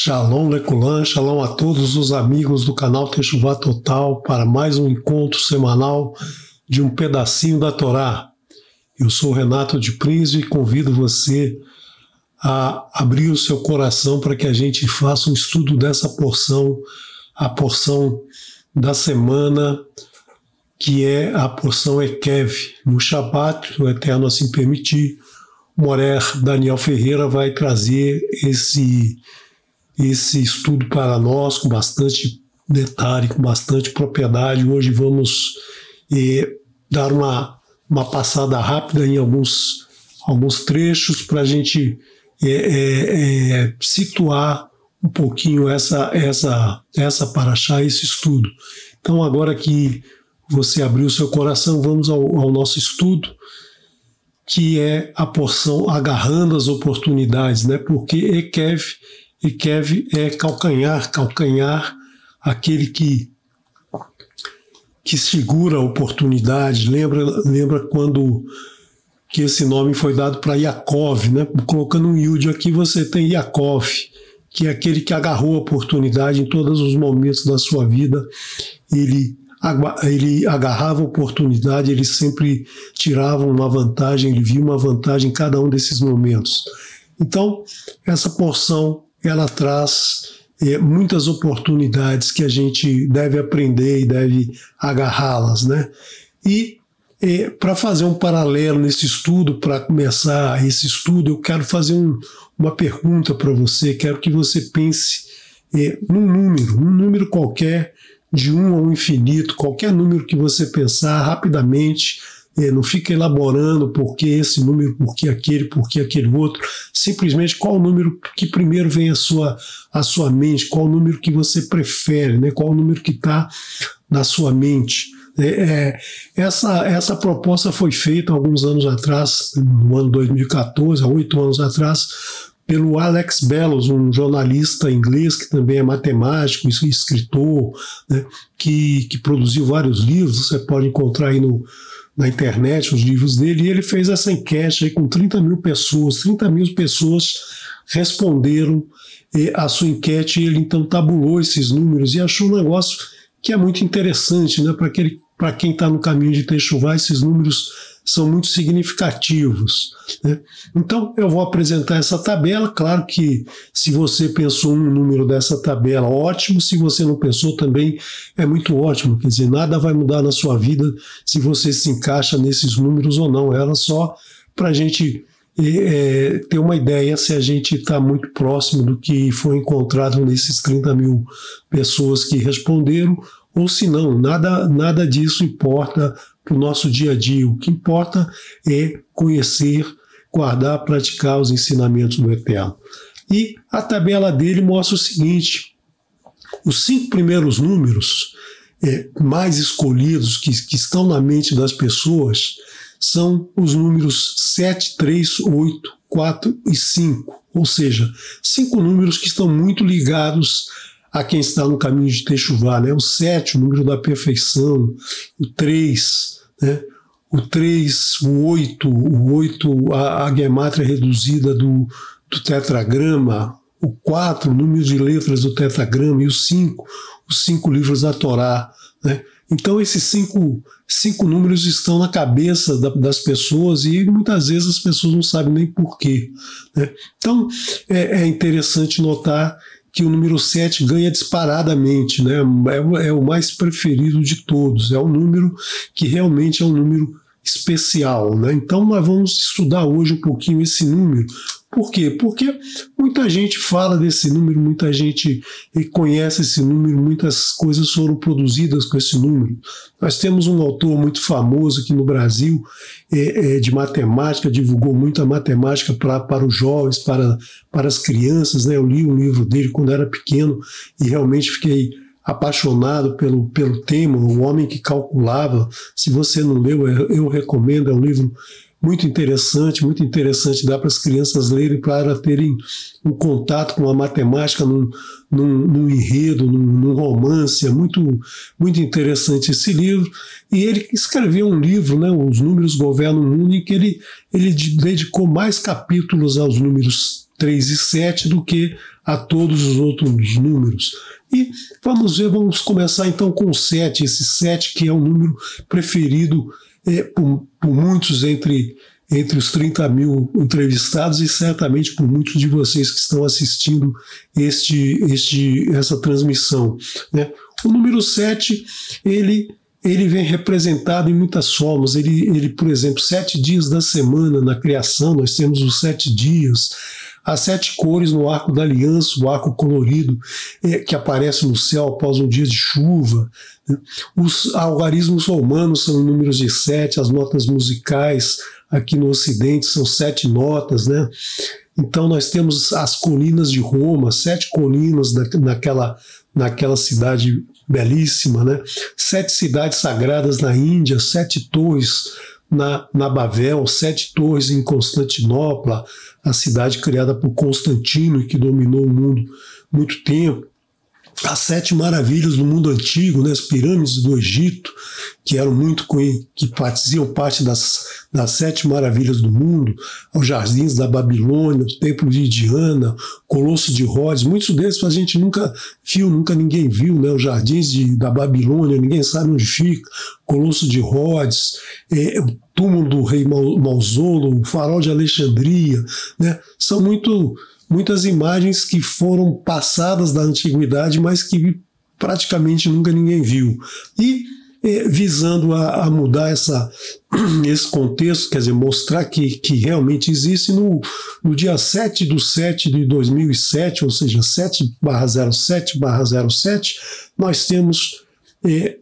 Shalom Lekulan, shalom a todos os amigos do canal Techuvá Total para mais um encontro semanal de um pedacinho da Torá. Eu sou Renato de Prinzo e convido você a abrir o seu coração para que a gente faça um estudo dessa porção, a porção da semana, que é a porção Ekev. No Shabat, o Eterno assim permitir, o Morer Daniel Ferreira vai trazer esse estudo para nós com bastante detalhe, com bastante propriedade. Hoje vamos dar uma passada rápida em alguns trechos para a gente situar um pouquinho essa paraxá, esse estudo. Então, agora que você abriu o seu coração, vamos ao nosso estudo, que é a porção agarrando as oportunidades, né? Porque Ekev é calcanhar, aquele que segura a oportunidade. Lembra quando que esse nome foi dado para Yaakov, né? Colocando um Yud aqui, você tem Yaakov, que é aquele que agarrou a oportunidade em todos os momentos da sua vida. Ele agarrava a oportunidade, ele sempre tirava uma vantagem, ele via uma vantagem em cada um desses momentos. Então, essa porção, ela traz muitas oportunidades que a gente deve aprender e deve agarrá-las, né? E para fazer um paralelo nesse estudo, para começar esse estudo, eu quero fazer uma pergunta para você. Quero que você pense num número qualquer, de 1 ao infinito, qualquer número que você pensar rapidamente. Não fica elaborando por que esse número, por que aquele outro. Simplesmente qual o número que primeiro vem à sua mente, qual o número que você prefere, né? Qual o número que está na sua mente. Essa proposta foi feita alguns anos atrás, no ano 2014, há 8 anos atrás, pelo Alex Bellows, um jornalista inglês que também é matemático e escritor, né? que produziu vários livros. Você pode encontrar aí na internet os livros dele, e ele fez essa enquete aí com 30 mil pessoas. 30 mil pessoas responderam a sua enquete, e ele então tabulou esses números e achou um negócio que é muito interessante, né? Para quem está no caminho de Techuvá, esses números são muito significativos, né? Então, eu vou apresentar essa tabela. Claro que se você pensou um número dessa tabela, ótimo. Se você não pensou, também é muito ótimo. Quer dizer, nada vai mudar na sua vida se você se encaixa nesses números ou não. Era só para a gente ter uma ideia se a gente está muito próximo do que foi encontrado nesses 30 mil pessoas que responderam, ou se não. Nada disso importa para o nosso dia a dia. O que importa é conhecer, guardar, praticar os ensinamentos do Eterno. E a tabela dele mostra o seguinte: os 5 primeiros números mais escolhidos, que estão na mente das pessoas, são os números 7, 3, 8, 4 e 5. Ou seja, 5 números que estão muito ligados a quem está no caminho de Techuvá, né? O 7, o número da perfeição, o 3, né? O 3, o 8, a gemátria reduzida do tetragrama, o 4, o número de letras do tetragrama, e o 5, os 5 livros da Torá, né? Então esses cinco números estão na cabeça das pessoas, e muitas vezes as pessoas não sabem nem porquê, né? Então é interessante notar que o número 7 ganha disparadamente, né? É o mais preferido de todos, é um número que realmente é um número especial, né? Então nós vamos estudar hoje um pouquinho esse número. Por quê? Porque muita gente fala desse número, muita gente conhece esse número, muitas coisas foram produzidas com esse número. Nós temos um autor muito famoso aqui no Brasil, de matemática, divulgou muita matemática para os jovens, para as crianças, né? Eu li um livro dele quando era pequeno e realmente fiquei apaixonado pelo tema, O Homem que Calculava. Se você não leu, eu recomendo. É um livro muito interessante, dá para as crianças lerem, para terem um contato com a matemática num enredo, num romance. É muito interessante esse livro. E ele escreveu um livro, né, Os Números Governam o Mundo, em que ele dedicou mais capítulos aos números 3 e 7 do que a todos os outros números. E vamos começar então com o 7, esse 7 que é o número preferido por muitos entre os 30 mil entrevistados e certamente por muitos de vocês que estão assistindo essa transmissão, né? O número 7, ele vem representado em muitas formas. Ele, por exemplo, 7 dias da semana na criação, nós temos os 7 dias, as 7 cores no arco da aliança, o arco colorido que aparece no céu após um dia de chuva, né? Os algarismos romanos são números de 7, as notas musicais aqui no Ocidente são 7 notas, né? Então nós temos as colinas de Roma, 7 colinas naquela cidade belíssima, né? 7 cidades sagradas na Índia, 7 torres na Babel, 7 torres em Constantinopla, a cidade criada por Constantino e que dominou o mundo muito tempo. As 7 maravilhas do mundo antigo, né? As pirâmides do Egito, que faziam parte das 7 maravilhas do mundo, os jardins da Babilônia, o templo de Diana, Colosso de Rhodes, muitos desses a gente nunca viu, nunca ninguém viu, né? Os jardins da Babilônia, ninguém sabe onde fica, Colosso de Rhodes, o túmulo do rei Mausolo, o farol de Alexandria, né? São muitas imagens que foram passadas da antiguidade, mas que praticamente nunca ninguém viu. E visando a mudar esse contexto, quer dizer, mostrar que realmente existe, no dia 7/7 de 2007, ou seja, 7/07/07, nós temos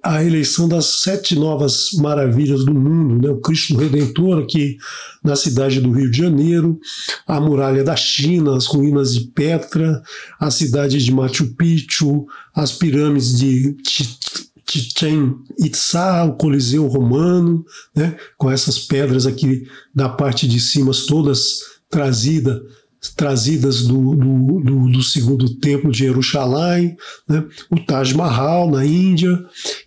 a eleição das 7 novas maravilhas do mundo, né? O Cristo Redentor aqui na cidade do Rio de Janeiro, a muralha da China, as ruínas de Petra, a cidade de Machu Picchu, as pirâmides de Chichén Itzá, o Coliseu Romano, né? Com essas pedras aqui da parte de cima, todas trazidas do segundo templo de Jerusalém, né? O Taj Mahal na Índia.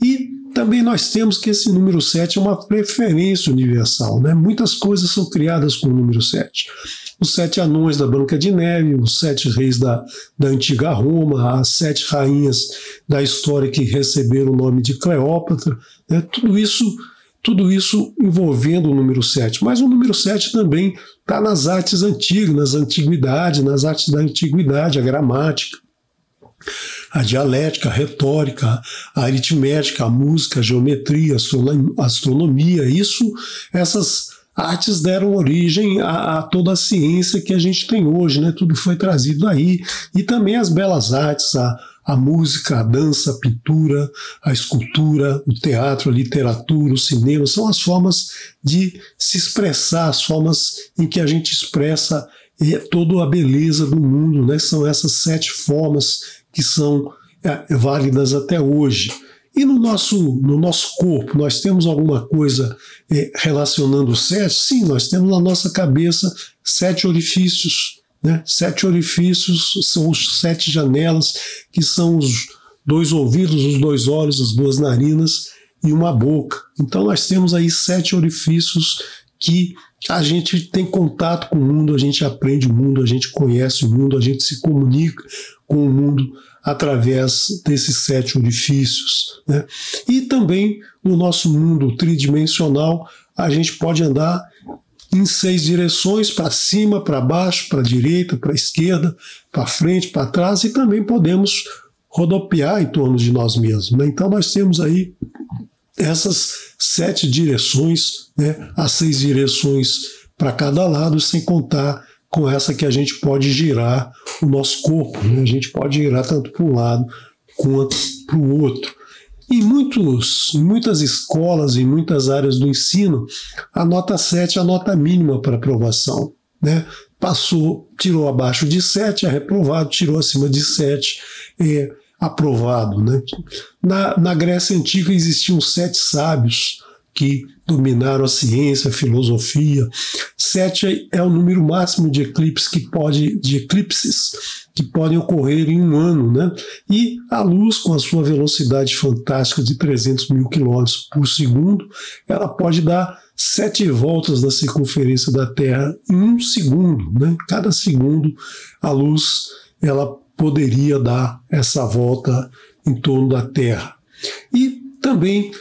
E também nós temos que esse número 7 é uma preferência universal, né? Muitas coisas são criadas com o número 7. Os 7 anões da Branca de Neve, os 7 reis da antiga Roma, as 7 rainhas da história que receberam o nome de Cleópatra, né? Tudo isso envolvendo o número 7. Mas o número 7 também está nas artes antigas, nas artes da antiguidade, a gramática, a dialética, a retórica, a aritmética, a música, a geometria, a astronomia. Essas artes deram origem a toda a ciência que a gente tem hoje, né? Tudo foi trazido daí. E também as belas artes, a música, a dança, a pintura, a escultura, o teatro, a literatura, o cinema, são as formas de se expressar, as formas em que a gente expressa toda a beleza do mundo, né? São essas 7 formas que são válidas até hoje. E no nosso corpo, nós temos alguma coisa relacionando o 7? Sim, nós temos na nossa cabeça 7 orifícios, né? 7 orifícios são os 7 janelas, que são os 2 ouvidos, os 2 olhos, as 2 narinas e uma boca. Então nós temos aí 7 orifícios que a gente tem contato com o mundo, a gente aprende o mundo, a gente conhece o mundo, a gente se comunica com o mundo através desses 7 orifícios, né? E também no nosso mundo tridimensional a gente pode andar em 6 direções, para cima, para baixo, para a direita, para a esquerda, para frente, para trás, e também podemos rodopiar em torno de nós mesmos, né? Então nós temos aí essas 7 direções, né? As 6 direções para cada lado, sem contar com essa que a gente pode girar o nosso corpo, né? A gente pode girar tanto para um lado quanto para o outro. Em muitas escolas, em muitas áreas do ensino, a nota 7 é a nota mínima para aprovação, né? Tirou abaixo de 7 é reprovado, tirou acima de 7 é aprovado, né? Na Grécia Antiga existiam 7 sábios que dominaram a ciência, a filosofia. 7 é o número máximo de eclipses que podem ocorrer em um ano, né? E a luz, com a sua velocidade fantástica de 300 mil quilômetros por segundo, ela pode dar 7 voltas na circunferência da Terra em um segundo, né? Cada segundo a luz ela poderia dar essa volta em torno da Terra. E também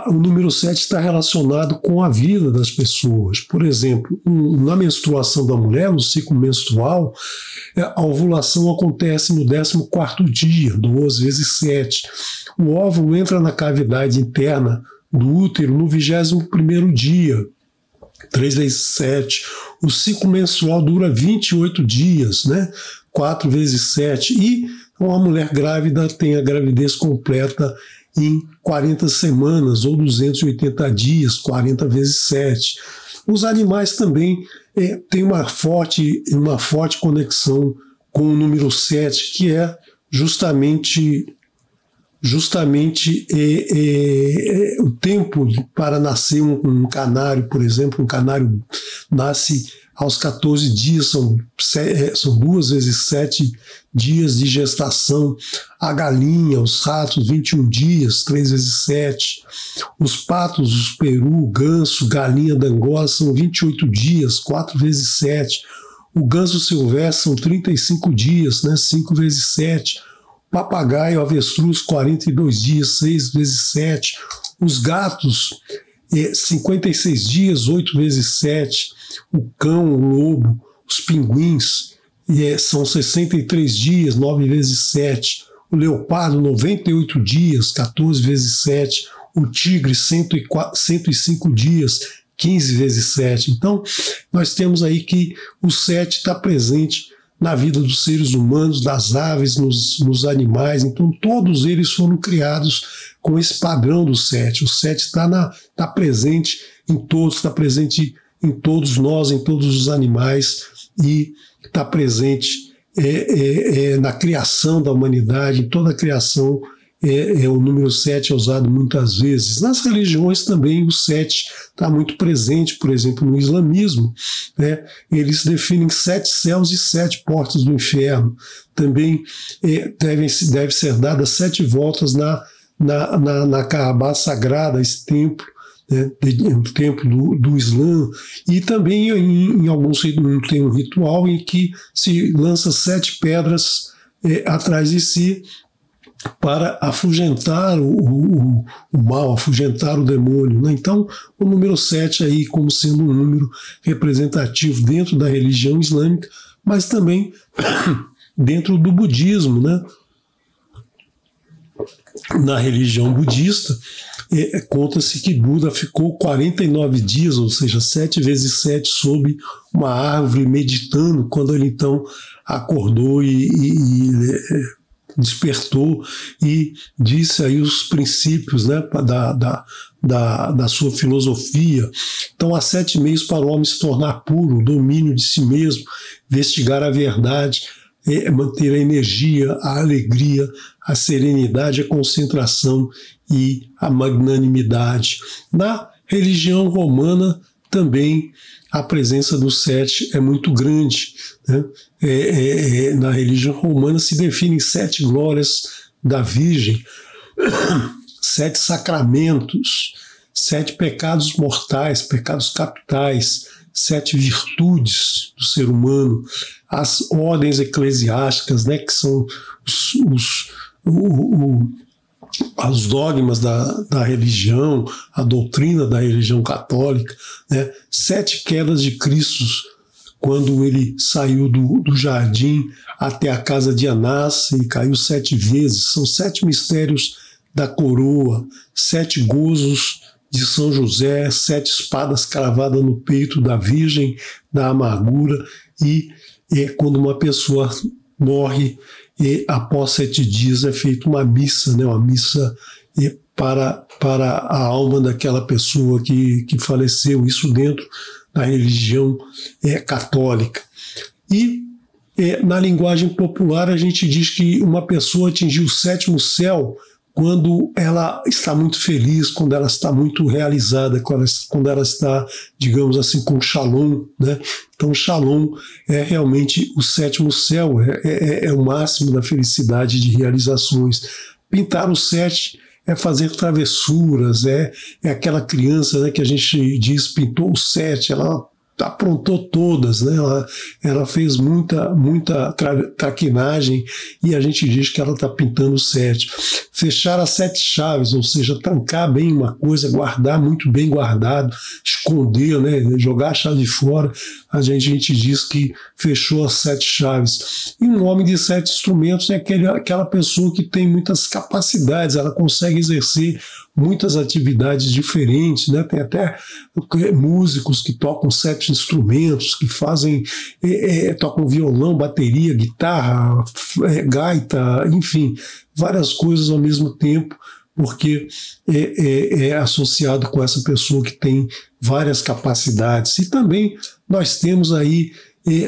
o número 7 está relacionado com a vida das pessoas. Por exemplo, na menstruação da mulher, no ciclo menstrual, a ovulação acontece no 14º dia, 2 vezes 7. O óvulo entra na cavidade interna do útero no 21º dia, 3 vezes 7. O ciclo menstrual dura 28 dias, né? 4 vezes 7. E uma mulher grávida tem a gravidez completa em 40 semanas ou 280 dias, 40 vezes 7. Os animais também têm uma forte conexão com o número 7, que é justamente o tempo para nascer um canário, por exemplo. Um canário nasce aos 14 dias, são 2 vezes 7 dias de gestação. A galinha, os ratos, 21 dias, 3 vezes 7. Os patos, os peru, ganso, galinha da Angola são 28 dias, 4 vezes 7. O ganso silvestre são 35 dias, né, 5 vezes 7. Papagaio, avestruz, 42 dias, 6 vezes 7. Os gatos, 56 dias, 8 vezes 7. O cão, o lobo, os pinguins, são 63 dias, 9 vezes 7. O leopardo, 98 dias, 14 vezes 7. O tigre, 105 dias, 15 vezes 7. Então, nós temos aí que o 7 está presente na vida dos seres humanos, das aves, nos animais. Então, todos eles foram criados com esse padrão do 7. O 7 está presente em todos, está presente em todos nós, em todos os animais, e está presente na criação da humanidade. Em toda a criação, o número 7 é usado muitas vezes. Nas religiões também o 7 está muito presente. Por exemplo, no islamismo, né, eles definem 7 céus e 7 portas do inferno. Também deve ser dadas 7 voltas na Kaaba sagrada, esse templo, né, o templo do Islã. E também em alguns tem um ritual em que se lança 7 pedras atrás de si para afugentar o mal, afugentar o demônio, né? Então, o número 7 aí como sendo um número representativo dentro da religião islâmica, mas também dentro do budismo, né? Na religião budista, conta-se que Buda ficou 49 dias, ou seja, 7 vezes 7, sob uma árvore meditando, quando ele então acordou e despertou e disse aí os princípios, né, da sua filosofia. Então, há 7 meios para o homem se tornar puro: o domínio de si mesmo, investigar a verdade, manter a energia, a alegria, a serenidade, a concentração e a magnanimidade. Na religião romana também a presença do 7 é muito grande, né? Na religião romana se definem 7 glórias da Virgem, 7 sacramentos, 7 pecados mortais, pecados capitais, 7 virtudes do ser humano, as ordens eclesiásticas, né, que são os dogmas da religião, a doutrina da religião católica, né? 7 quedas de Cristo, quando ele saiu do jardim até a casa de Anás e caiu 7 vezes. São 7 mistérios da coroa, 7 gozos de São José, 7 espadas cravadas no peito da Virgem da Amargura, e quando uma pessoa morre, após 7 dias é feita uma missa, né, uma missa para a alma daquela pessoa que faleceu, isso dentro da religião católica. E na linguagem popular a gente diz que uma pessoa atingiu o 7º céu quando ela está muito feliz, quando ela está muito realizada, quando ela está, digamos assim, com shalom, né? Então, shalom é realmente o sétimo céu, é o máximo da felicidade de realizações. Pintar o 7 é fazer travessuras, é aquela criança, né, que a gente diz pintou o 7, ela aprontou todas, né? Ela fez muita traquinagem e a gente diz que ela está pintando o 7. Fechar as 7 chaves, ou seja, trancar bem uma coisa, guardar muito bem guardado, esconder, né? Jogar a chave fora, a gente diz que fechou as 7 chaves. E um homem de 7 instrumentos é aquela pessoa que tem muitas capacidades, ela consegue exercer muitas atividades diferentes, né? Tem até músicos que tocam 7 instrumentos, que fazem, tocam violão, bateria, guitarra, gaita, enfim, várias coisas ao mesmo tempo, porque é associado com essa pessoa que tem várias capacidades. E também nós temos aí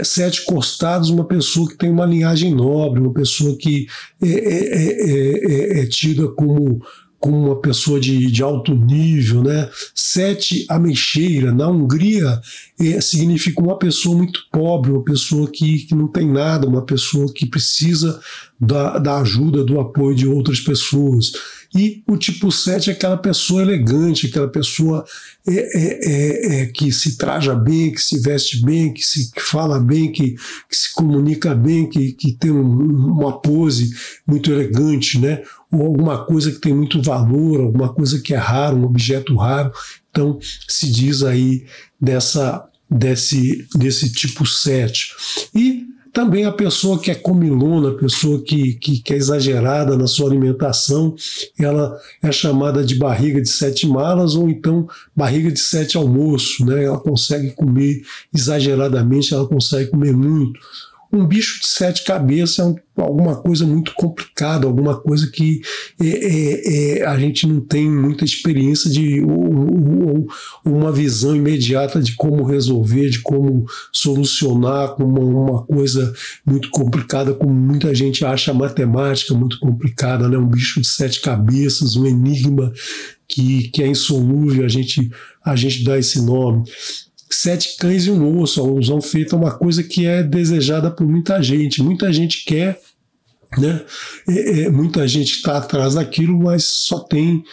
7 costados, uma pessoa que tem uma linhagem nobre, uma pessoa que é tida como uma pessoa de alto nível, né? 7 ameixeira, na Hungria, significa uma pessoa muito pobre, uma pessoa que não tem nada, uma pessoa que precisa da ajuda, do apoio de outras pessoas. E o tipo 7 é aquela pessoa elegante, aquela pessoa que se traja bem, que se veste bem, que fala bem, que se comunica bem, que tem uma pose muito elegante, né? Ou alguma coisa que tem muito valor, alguma coisa que é raro, um objeto raro. Então, se diz aí desse tipo 7. E também a pessoa que é comilona, a pessoa que é exagerada na sua alimentação, ela é chamada de barriga de 7 malas ou então barriga de 7 almoços, né? Ela consegue comer exageradamente, ela consegue comer muito. Um bicho de 7 cabeças é alguma coisa muito complicada, alguma coisa que a gente não tem muita experiência ou uma visão imediata de como resolver, de como solucionar como uma coisa muito complicada, como muita gente acha a matemática muito complicada, né? Um bicho de 7 cabeças, um enigma que é insolúvel, a gente dá esse nome. 7 cães e um osso, a alusão feita a uma coisa que é desejada por muita gente quer, né? Muita gente está atrás daquilo, mas só tem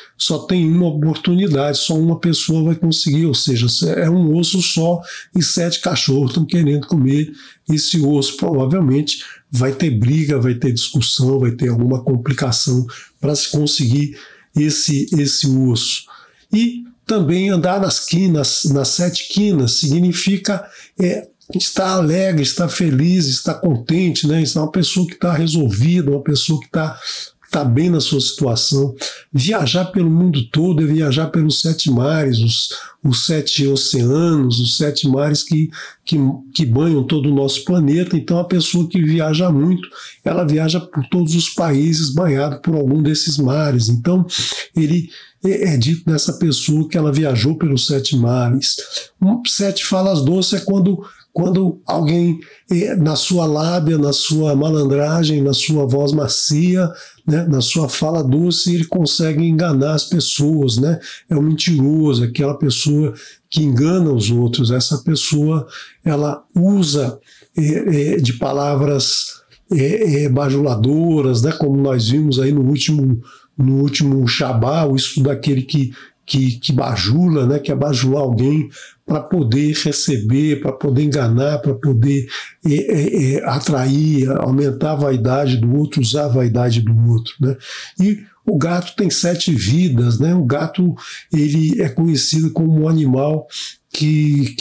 uma oportunidade, só uma pessoa vai conseguir, ou seja, é um osso só e 7 cachorros estão querendo comer esse osso. Provavelmente vai ter briga, vai ter discussão, vai ter alguma complicação para se conseguir esse osso. E também andar nas 7 quinas significa estar alegre, estar feliz, estar contente, né? Estar uma pessoa que está resolvida, uma pessoa que está bem na sua situação. Viajar pelo mundo todo é viajar pelos 7 mares, os 7 oceanos, os 7 mares que banham todo o nosso planeta. Então, a pessoa que viaja muito, ela viaja por todos os países banhado por algum desses mares. Então, é dito dessa pessoa que ela viajou pelos 7 mares. 7 falas doces é quando alguém, na sua lábia, na sua malandragem, na sua voz macia, né, na sua fala doce, ele consegue enganar as pessoas, né? É um mentiroso, aquela pessoa que engana os outros. Essa pessoa, ela usa de palavras bajuladoras, né, como nós vimos aí no último Shabá, o estudo daquele que bajula, né, que é bajular alguém para poder receber, para poder enganar, para poder atrair, aumentar a vaidade do outro, usar a vaidade do outro, né? E o gato tem 7 vidas, né? O gato, ele é conhecido como um animal que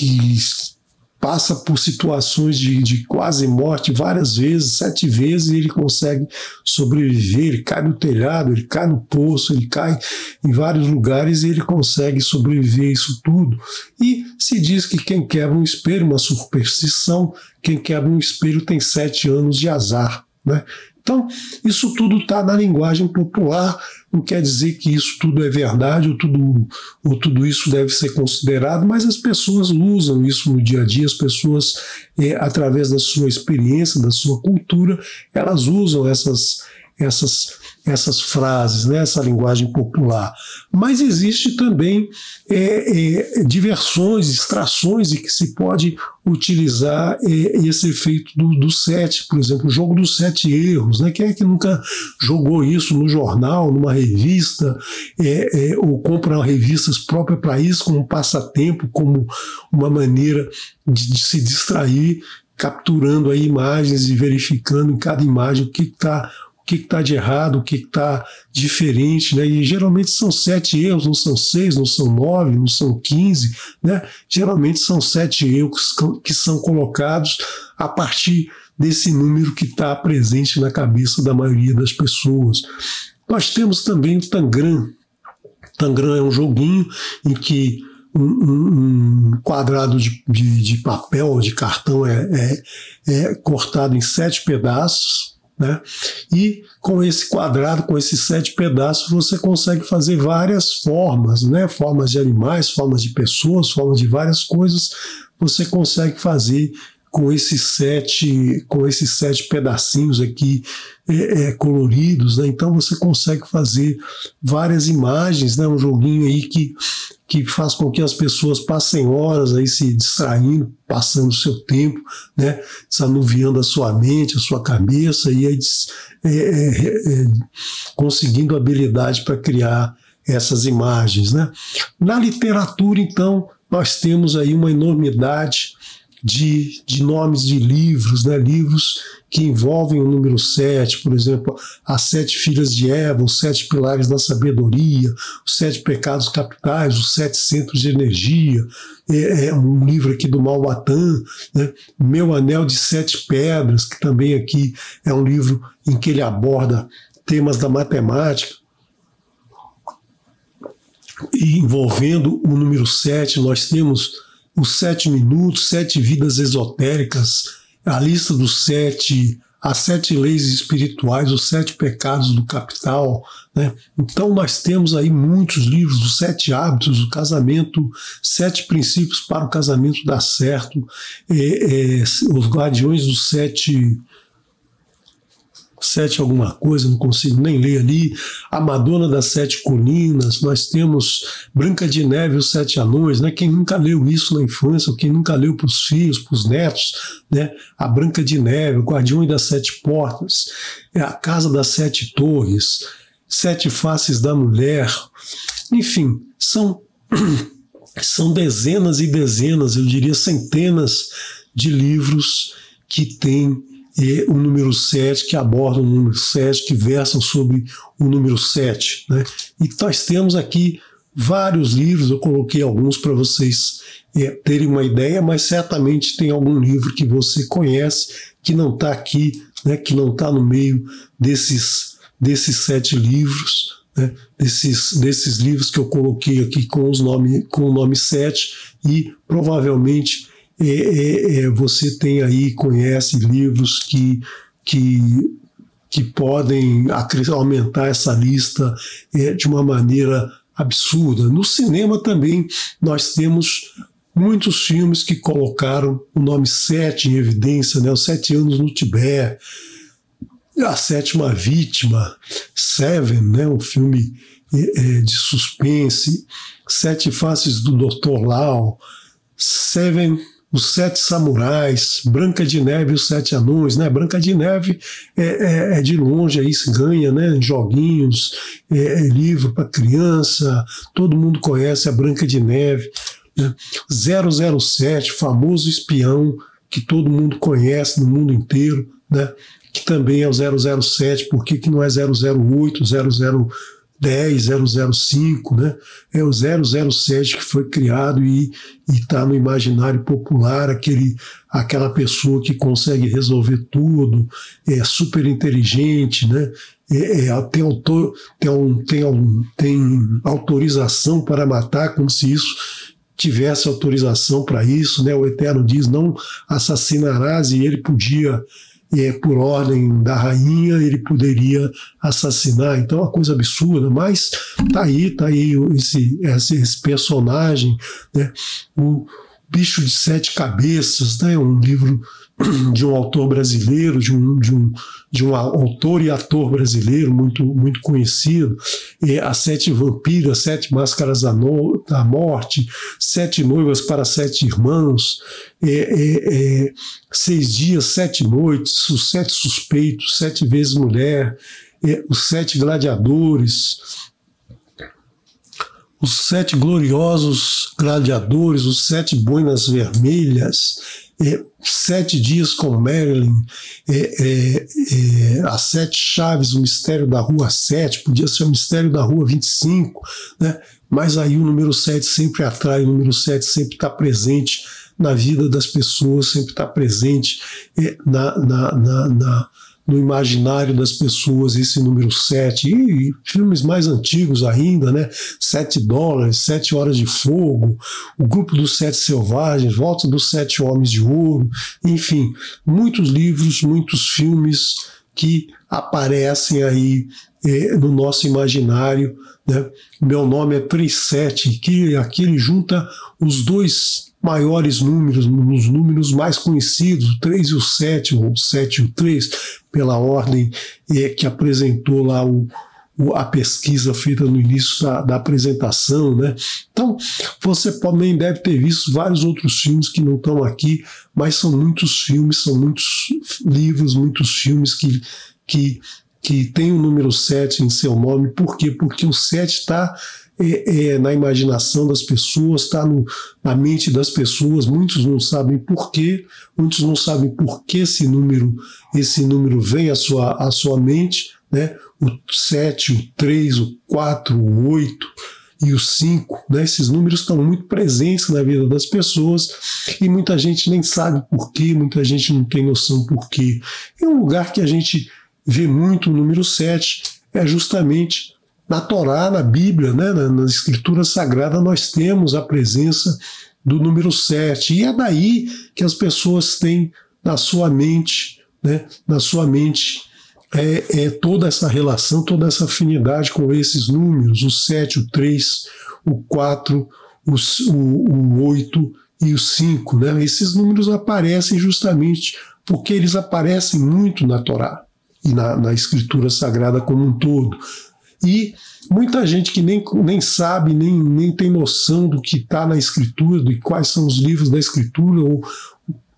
passa por situações de quase morte várias vezes, 7 vezes, e ele consegue sobreviver. Ele cai no telhado, ele cai no poço, ele cai em vários lugares e ele consegue sobreviver a isso tudo. E se diz que quem quebra um espelho, uma superstição, quem quebra um espelho tem 7 anos de azar, né? Então, isso tudo está na linguagem popular, não quer dizer que isso tudo é verdade ou tudo isso deve ser considerado, mas as pessoas usam isso no dia a dia, as pessoas, através da sua experiência, da sua cultura, elas usam essas frases, né, essa linguagem popular. Mas existe também diversões, extrações em que se pode utilizar esse efeito do 7, por exemplo, o jogo dos 7 erros, né? Quem é que nunca jogou isso no jornal, numa revista, ou compra revistas próprias para isso, como um passatempo, como uma maneira de se distrair, capturando aí imagens e verificando em cada imagem o que está de errado, o que está diferente, né? E geralmente são 7 erros, não são 6, não são 9, não são 15, né? Geralmente são 7 erros que são colocados a partir desse número que está presente na cabeça da maioria das pessoas. Nós temos também o Tangram. Tangram é um joguinho em que um quadrado de papel, de cartão é cortado em 7 pedaços, né? E com esse quadrado, com esses 7 pedaços, você consegue fazer várias formas, né? Formas de animais, formas de pessoas, formas de várias coisas, você consegue fazer com esses 7 pedacinhos aqui coloridos, né? Então você consegue fazer várias imagens, né? Um joguinho aí que faz com que as pessoas passem horas aí se distraindo, passando o seu tempo, né? Desanuviando a sua mente, a sua cabeça, e aí conseguindo habilidade para criar essas imagens, né? Na literatura, então, nós temos aí uma enormidade de nomes de livros, né? Livros que envolvem o número 7, por exemplo, As 7 Filhas de Eva, Os 7 Pilares da Sabedoria, Os 7 Pecados Capitais, Os 7 Centros de Energia, um livro aqui do Malbatan, né? Meu Anel de 7 Pedras, que também aqui é um livro em que ele aborda temas da matemática. E envolvendo o número 7, nós temos os 7 Minutos, 7 Vidas Esotéricas, a lista dos 7, as 7 leis espirituais, os 7 pecados do capital, né? Então nós temos aí muitos livros, os 7 hábitos do casamento, 7 princípios para o casamento dar certo, os guardiões dos 7 alguma coisa, não consigo nem ler ali, a Madonna das 7 Colinas, nós temos Branca de Neve e os 7 Anões, né? Quem nunca leu isso na infância, ou quem nunca leu para os filhos, para os netos, né? A Branca de Neve, o Guardião das 7 Portas, a Casa das 7 Torres, 7 Faces da Mulher, enfim, são dezenas e dezenas, eu diria centenas de livros que têm o número 7, que abordam o número 7, que versam sobre o número 7, né? E nós temos aqui vários livros, eu coloquei alguns para vocês terem uma ideia, mas certamente tem algum livro que você conhece, que não está aqui, né? Que não está no meio desses 7 livros, né? Desses livros que eu coloquei aqui com o nome 7, e provavelmente você tem aí, conhece livros que podem aumentar essa lista de uma maneira absurda. No cinema também nós temos muitos filmes que colocaram o nome 7 em evidência, né? Os 7 Anos no Tibete, A Sétima Vítima, Seven, né? Um filme de suspense, 7 Faces do Dr. Lao, Seven, Os 7 Samurais, Branca de Neve e os 7 Anões, né? Branca de Neve de longe aí se ganha, né? Joguinhos, livro para criança, todo mundo conhece a Branca de Neve, né? 007, famoso espião que todo mundo conhece no mundo inteiro, né? Que também é o 007, por que não é 008, 0010, 005, né? É o 007 que foi criado e está no imaginário popular, aquela pessoa que consegue resolver tudo, é super inteligente, né? Tem autorização para matar, como se isso tivesse autorização para isso, né? O Eterno diz, não assassinarás, e ele podia, por ordem da rainha, ele poderia assassinar. Então é uma coisa absurda, mas tá aí esse personagem, né? Bicho de Sete Cabeças, né? Um livro de um autor brasileiro, de um autor e ator brasileiro muito conhecido, As Sete Vampiras, Sete Máscaras da Morte, Sete Noivas para Sete Irmãos, 6 Dias, 7 Noites, Os Sete Suspeitos, 7 Vezes Mulher, Os Sete Gladiadores, Os Sete Gloriosos Gladiadores, Os Sete Boinas Vermelhas, 7 Dias com Marilyn, As Sete Chaves, O Mistério da Rua 7, podia ser O Mistério da Rua 25, né? Mas aí o número 7 sempre atrai, o número 7 sempre está presente na vida das pessoas, sempre está presente no imaginário das pessoas, esse número 7, e filmes mais antigos ainda, né? 7 dólares, 7 Horas de Fogo, O Grupo dos Sete Selvagens, Volta dos Sete Homens de Ouro, enfim, muitos livros, muitos filmes que aparecem aí no nosso imaginário, né? Meu Nome é 37, que aqui ele junta os dois maiores números, os números mais conhecidos, o 3 e o 7, ou o 7 e o 3, pela ordem que apresentou lá a pesquisa feita no início da apresentação, né? Então, você também deve ter visto vários outros filmes que não estão aqui, mas são muitos filmes, são muitos livros, muitos filmes que tem o número 7 em seu nome. Por quê? Porque o 7 está na imaginação das pessoas, está na mente das pessoas. Muitos não sabem por quê, muitos não sabem por que esse número vem à sua mente, né? O 7, o 3, o 4, o 8 e o 5, né? Esses números estão muito presentes na vida das pessoas e muita gente nem sabe por quê, muita gente não tem noção por quê. E um lugar que a gente vê muito o número 7 é justamente na Torá, na Bíblia, né? Na Escritura Sagrada nós temos a presença do número 7, e é daí que as pessoas têm na sua mente, né? Na sua mente toda essa relação, toda essa afinidade com esses números, o 7, o 3, o 4, o 8 e o 5, né? Esses números aparecem justamente porque eles aparecem muito na Torá e na Escritura Sagrada como um todo. E muita gente que nem sabe, nem tem noção do que está na Escritura, de quais são os livros da Escritura, ou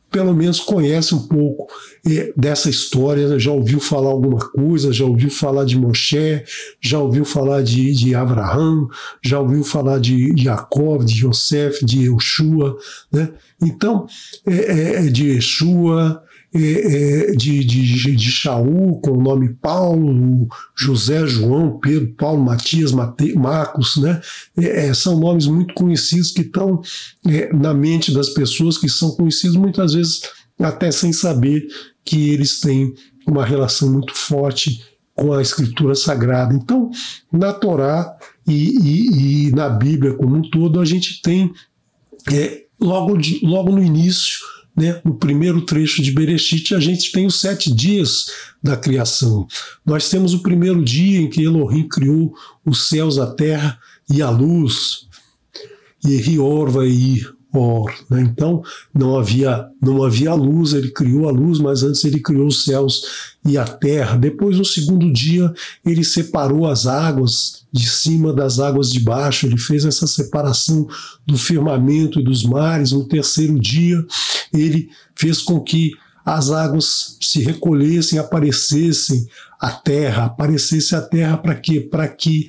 pelo menos conhece um pouco dessa história, já ouviu falar alguma coisa, já ouviu falar de Moshe, já ouviu falar de Abraão, já ouviu falar de Jacó, de Yosef, de Yoshua, né? Então, de Yeshua, de Shaul, com o nome Paulo, José, João, Pedro, Paulo, Matias, Marcos, né? São nomes muito conhecidos que estão na mente das pessoas, que são conhecidos muitas vezes até sem saber que eles têm uma relação muito forte com a Escritura Sagrada. Então, na Torá e na Bíblia como um todo, a gente tem logo no início, né, no primeiro trecho de Bereshit, a gente tem os 7 dias da criação. Nós temos o primeiro dia em que Elohim criou os céus, a terra e a luz, e Orva e Or, né? Então não havia luz, ele criou a luz, mas antes ele criou os céus e a terra. Depois, no segundo dia, ele separou as águas de cima das águas de baixo, ele fez essa separação do firmamento e dos mares. No terceiro dia, ele fez com que as águas se recolhessem, aparecesse a terra para quê? Para que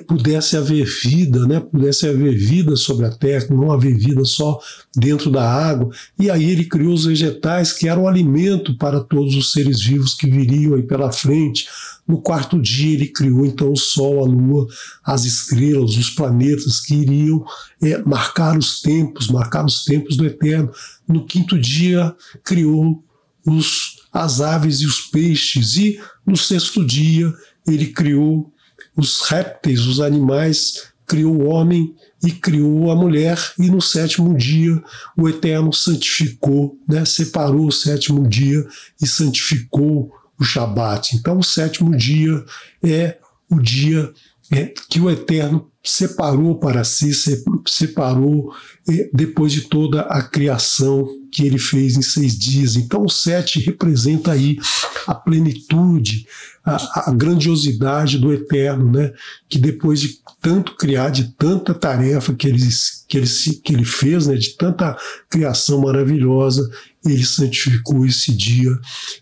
pudesse haver vida, né? Pudesse haver vida sobre a terra, não haver vida só dentro da água. E aí ele criou os vegetais, que eram alimento para todos os seres vivos que viriam aí pela frente. No quarto dia ele criou então o sol, a lua, as estrelas, os planetas que iriam marcar os tempos do Eterno. No quinto dia criou as aves e os peixes, e no sexto dia ele criou os répteis, os animais, criou o homem e criou a mulher, e no sétimo dia o Eterno santificou, né, separou o sétimo dia e santificou o Shabat. Então o sétimo dia é o dia que o Eterno separou para si, separou depois de toda a criação que ele fez em 6 dias. Então o 7 representa aí a plenitude, a grandiosidade do Eterno, né? Que depois de tanto criar, de tanta tarefa que ele fez, né? De tanta criação maravilhosa, ele santificou esse dia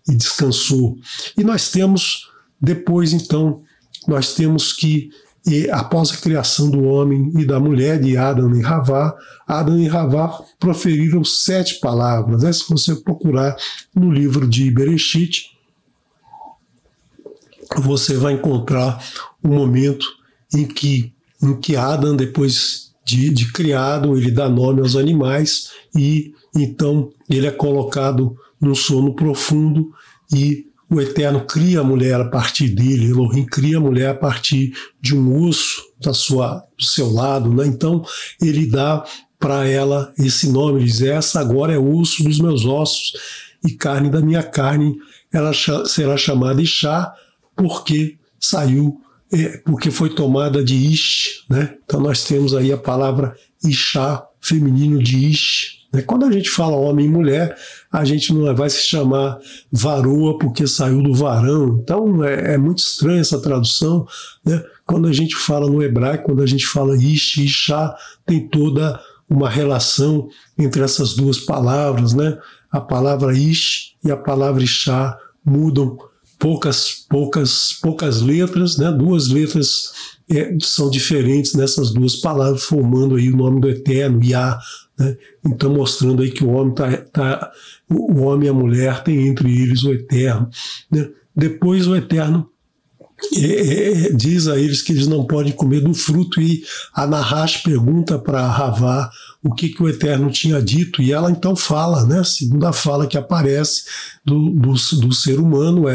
e descansou. E nós temos, depois então, nós temos que, após a criação do homem e da mulher, de Adão e Havá proferiram 7 palavras. Né? Se você procurar no livro de Bereshit, você vai encontrar o momento em que Adão, depois de criado, ele dá nome aos animais e então ele é colocado num sono profundo e o Eterno cria a mulher a partir dele. Elohim cria a mulher a partir de um osso do seu lado, né? Então ele dá para ela esse nome, ele diz: essa agora é osso dos meus ossos e carne da minha carne. Ela será chamada Ishá, porque porque foi tomada de Ish, né? Então nós temos aí a palavra Ishá, feminino de Ish. Quando a gente fala homem e mulher, a gente não vai se chamar varoa porque saiu do varão. Então é muito estranha essa tradução, né? Quando a gente fala no hebraico, quando a gente fala Ish e Ishá, tem toda uma relação entre essas duas palavras, né? A palavra Ish e a palavra Ishá mudam poucas letras, né? 2 letras são diferentes nessas 2 palavras, formando aí o nome do Eterno, Yah, né? Então mostrando aí que o homem e a mulher têm entre eles o Eterno, né? Depois o Eterno diz a eles que eles não podem comer do fruto, e a Nahash pergunta para Havá o que o Eterno tinha dito, e ela então fala, né? A segunda fala que aparece do ser humano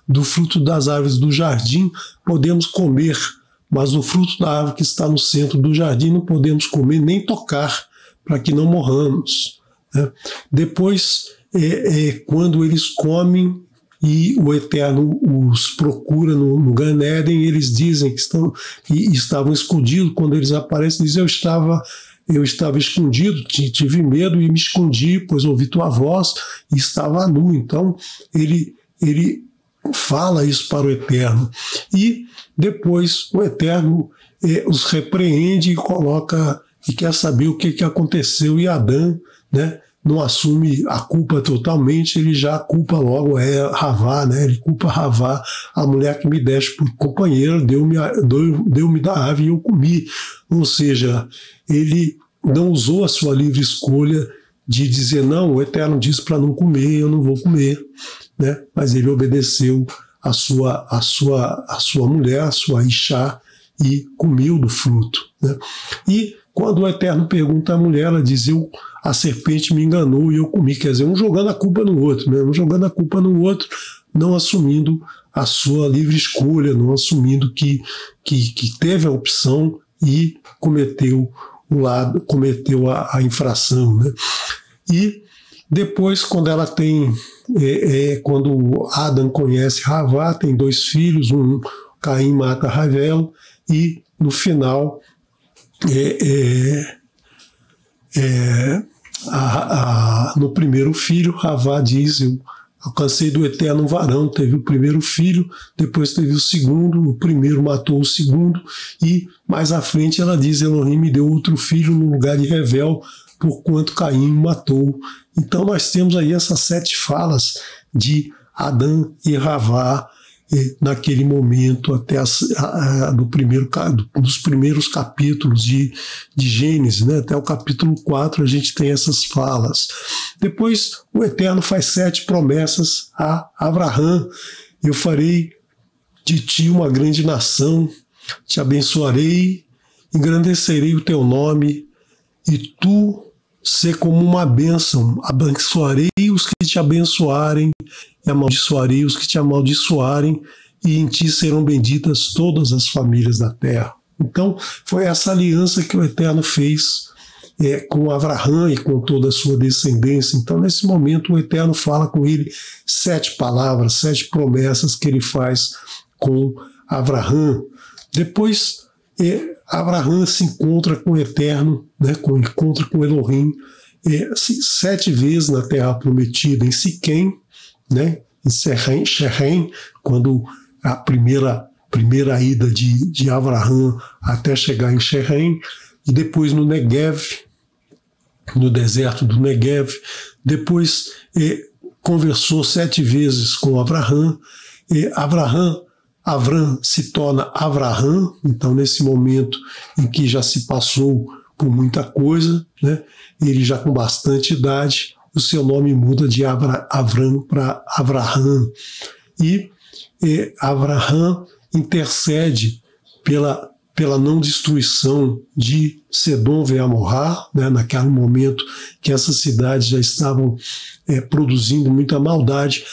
do fruto das árvores do jardim podemos comer, mas o fruto da árvore que está no centro do jardim não podemos comer nem tocar, para que não morramos, né? Depois, quando eles comem e o Eterno os procura no Gan Eden, eles dizem que estavam escondidos. Quando eles aparecem, dizem: eu estava escondido, tive medo e me escondi, pois ouvi tua voz e estava nu. Então ele fala isso para o Eterno. E depois o Eterno os repreende e coloca, e quer saber o que aconteceu, e Adão, né, não assume a culpa totalmente, ele já culpa logo Havá, né? Ele culpa Havá: a mulher que me deste por companheira deu-me da ave e eu comi. Ou seja, ele não usou a sua livre escolha de dizer: não, o Eterno disse para não comer, eu não vou comer, né? Mas ele obedeceu a sua mulher, a sua Ishá, e comeu do fruto, né? E quando o Eterno pergunta à mulher, ela diz: a serpente me enganou e eu comi. Quer dizer, um jogando a culpa no outro, né? Um jogando a culpa no outro, não assumindo a sua livre escolha, não assumindo que teve a opção e cometeu a infração, né? E depois, quando ela tem, quando Adão conhece Havá, tem 2 filhos, Caim mata Ravel, e no final no primeiro filho, Havá diz: eu alcancei do Eterno um varão. Teve o primeiro filho, depois teve o segundo, o primeiro matou o segundo, e mais à frente ela diz: Elohim me deu outro filho no lugar de Revel, porquanto Caim matou. Então nós temos aí essas 7 falas de Adão e Havá naquele momento, até dos primeiros capítulos de Gênesis, né? Até o capítulo 4 a gente tem essas falas. Depois o Eterno faz 7 promessas a Abraham: eu farei de ti uma grande nação, te abençoarei, engrandecerei o teu nome, e tu ser como uma bênção. Abençoarei os que te abençoarem, e amaldiçoarei os que te amaldiçoarem, e em ti serão benditas todas as famílias da terra. Então, foi essa aliança que o Eterno fez com Abraham e com toda a sua descendência. Então, nesse momento, o Eterno fala com ele 7 palavras, 7 promessas que ele faz com Abraham. Depois, Abraham se encontra com o Eterno, né, encontra com Elohim 7 vezes na Terra Prometida, em Siquém, né, em Sherem, quando a primeira ida de Abraham até chegar em Sherem, e depois no Negev, no deserto do Negev. Depois conversou 7 vezes com Abraham. Avram se torna Avraham, então nesse momento em que já se passou por muita coisa, né, ele já com bastante idade, o seu nome muda de Avram para Avraham. E Avraham intercede pela não destruição de Sedom e Amorrá, né, naquele momento que essas cidades já estavam produzindo muita maldade.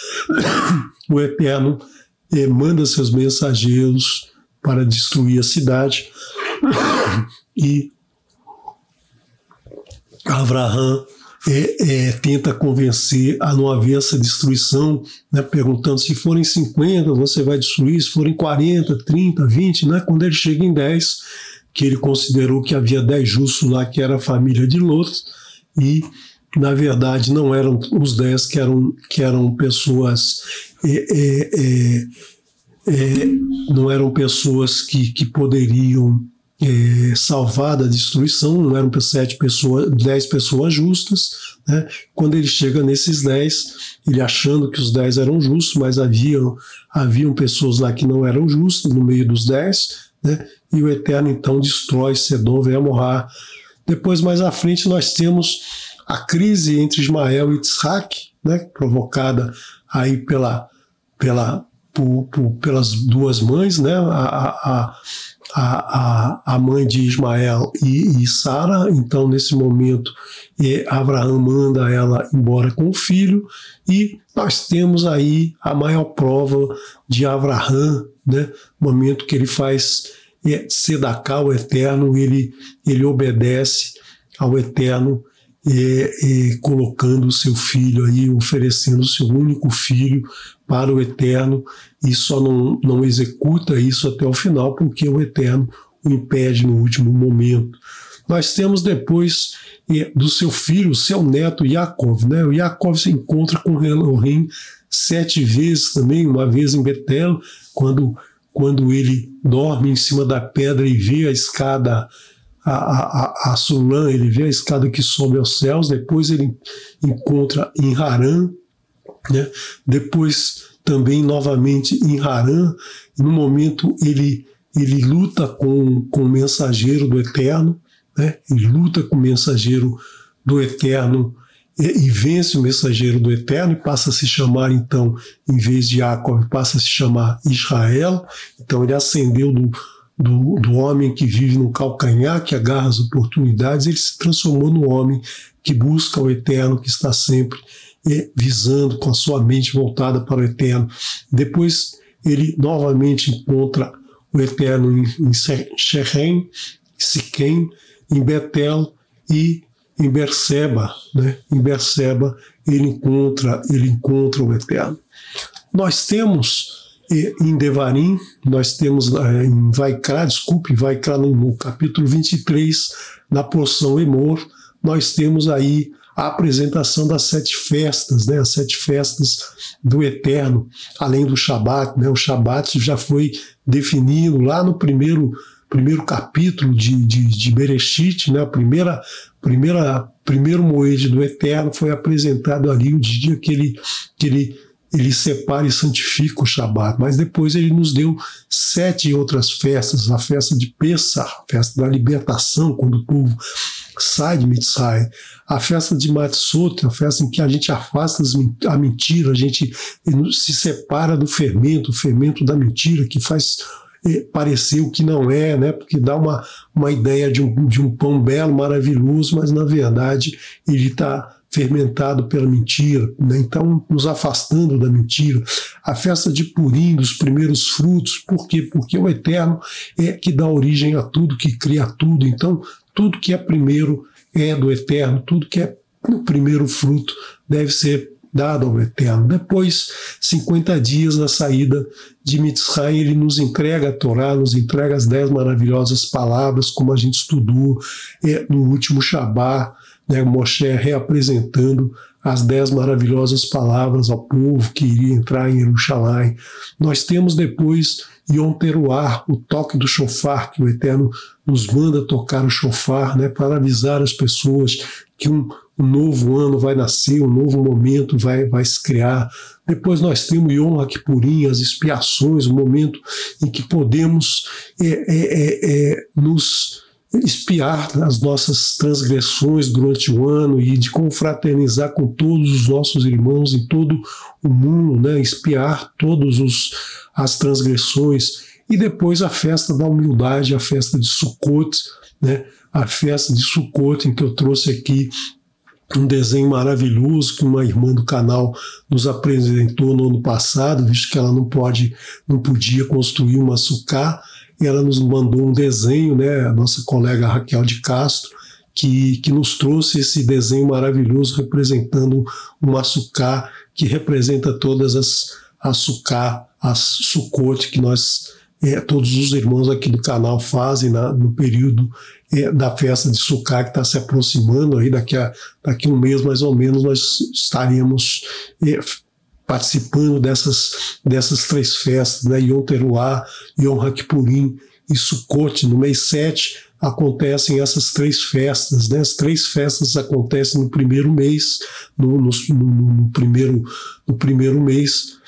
O Eterno manda seus mensageiros para destruir a cidade, e Avraham tenta convencer a não haver essa destruição, né, perguntando: se forem 50 você vai destruir, se forem 40, 30, 20, né? Quando ele chega em 10, que ele considerou que havia 10 justos lá, que era a família de Lot, e na verdade não eram os 10 que eram pessoas não eram pessoas que poderiam salvar da destruição, não eram 10 pessoas justas, né? Quando ele chega nesses 10, ele achando que os 10 eram justos, mas haviam pessoas lá que não eram justas no meio dos 10, né? E o Eterno então destrói Sedom e Amorrá. Depois, mais à frente, nós temos a crise entre Ismael e Isaac, né? Provocada aí pelas duas mães, né? A mãe de Ismael e Sara. Então, nesse momento, Abraão manda ela embora com o filho, e nós temos aí a maior prova de Abraão, né? No momento que ele faz sedacá ao Eterno, ele obedece ao Eterno, colocando o seu filho aí, oferecendo o seu único filho para o Eterno, e só não executa isso até o final, porque o Eterno o impede no último momento. Nós temos depois do seu filho, seu neto Yaakov, né? O Yaakov se encontra com Elohim 7 vezes também, uma vez em Betel, quando ele dorme em cima da pedra e vê a escada, a Sulam, ele vê a escada que sobe aos céus. Depois ele encontra em Harã, né? Depois também novamente em Harã, e no momento ele luta com o mensageiro do Eterno, né? Ele luta com o mensageiro do Eterno e vence o mensageiro do Eterno, e passa a se chamar, então, em vez de Jacob, passa a se chamar Israel. Então ele ascendeu do homem que vive no calcanhar, que agarra as oportunidades, ele se transformou no homem que busca o Eterno, que está sempre visando, com a sua mente voltada para o Eterno. Depois ele novamente encontra o Eterno em Sherem, Siquém, em Betel e em Berseba, né? Em Berseba ele encontra o Eterno. Nós temos em Devarim, nós temos em Vaikra no capítulo 23, na porção Emor, nós temos aí a apresentação das 7 festas, né? As 7 festas do Eterno, além do Shabat, né? O Shabat já foi definido lá no primeiro capítulo de Bereshit, né? Primeiro moed do Eterno foi apresentado ali, o dia que ele separa e santifica o Shabat. Mas depois ele nos deu 7 outras festas: a festa de Pessah, a festa da libertação, quando o povo sai de Mitzrayim; a festa de Matzot, a festa em que a gente afasta a mentira, a gente se separa do fermento, o fermento da mentira, que faz parecer o que não é, né? Porque dá uma ideia de um pão belo, maravilhoso, mas na verdade ele está fermentado pela mentira, né? Então, nos afastando da mentira. A festa de Purim, dos primeiros frutos. Por quê? Porque o Eterno é que dá origem a tudo, que cria tudo. Então, tudo que é primeiro é do Eterno, tudo que é o primeiro fruto deve ser dado ao Eterno. Depois, 50 dias da saída de Mitzrayim, ele nos entrega a Torá, nos entrega as 10 maravilhosas palavras, como a gente estudou no último Shabá, né, Moshe reapresentando as 10 maravilhosas palavras ao povo que iria entrar em Jerusalém. Nós temos depois Yom Teruah, o toque do shofar, que o Eterno nos manda tocar o shofar, né, para avisar as pessoas que um novo ano vai nascer, um novo momento vai se criar. Depois nós temos Yom HaKippurim, as expiações, o momento em que podemos nos expiar as nossas transgressões durante o ano e de confraternizar com todos os nossos irmãos em todo o mundo, né? Expiar todas as transgressões. E depois a festa da humildade, a festa de Sukkot, né? A festa de Sukkot, em que eu trouxe aqui um desenho maravilhoso que uma irmã do canal nos apresentou no ano passado, visto que ela não podia construir uma sucá. Ela nos mandou um desenho, né, a nossa colega Raquel de Castro, que nos trouxe esse desenho maravilhoso representando uma sucá, que representa todas as Sukkot que nós, todos os irmãos aqui do canal fazem no período da festa de Sukká, que está se aproximando. Aí daqui a um mês mais ou menos nós estaremos participando dessas 3 festas, né? Yom Teruah, Yom HaKippurim e Sukkot. No mês 7 acontecem essas 3 festas, né? As 3 festas acontecem no primeiro mês, no primeiro mês,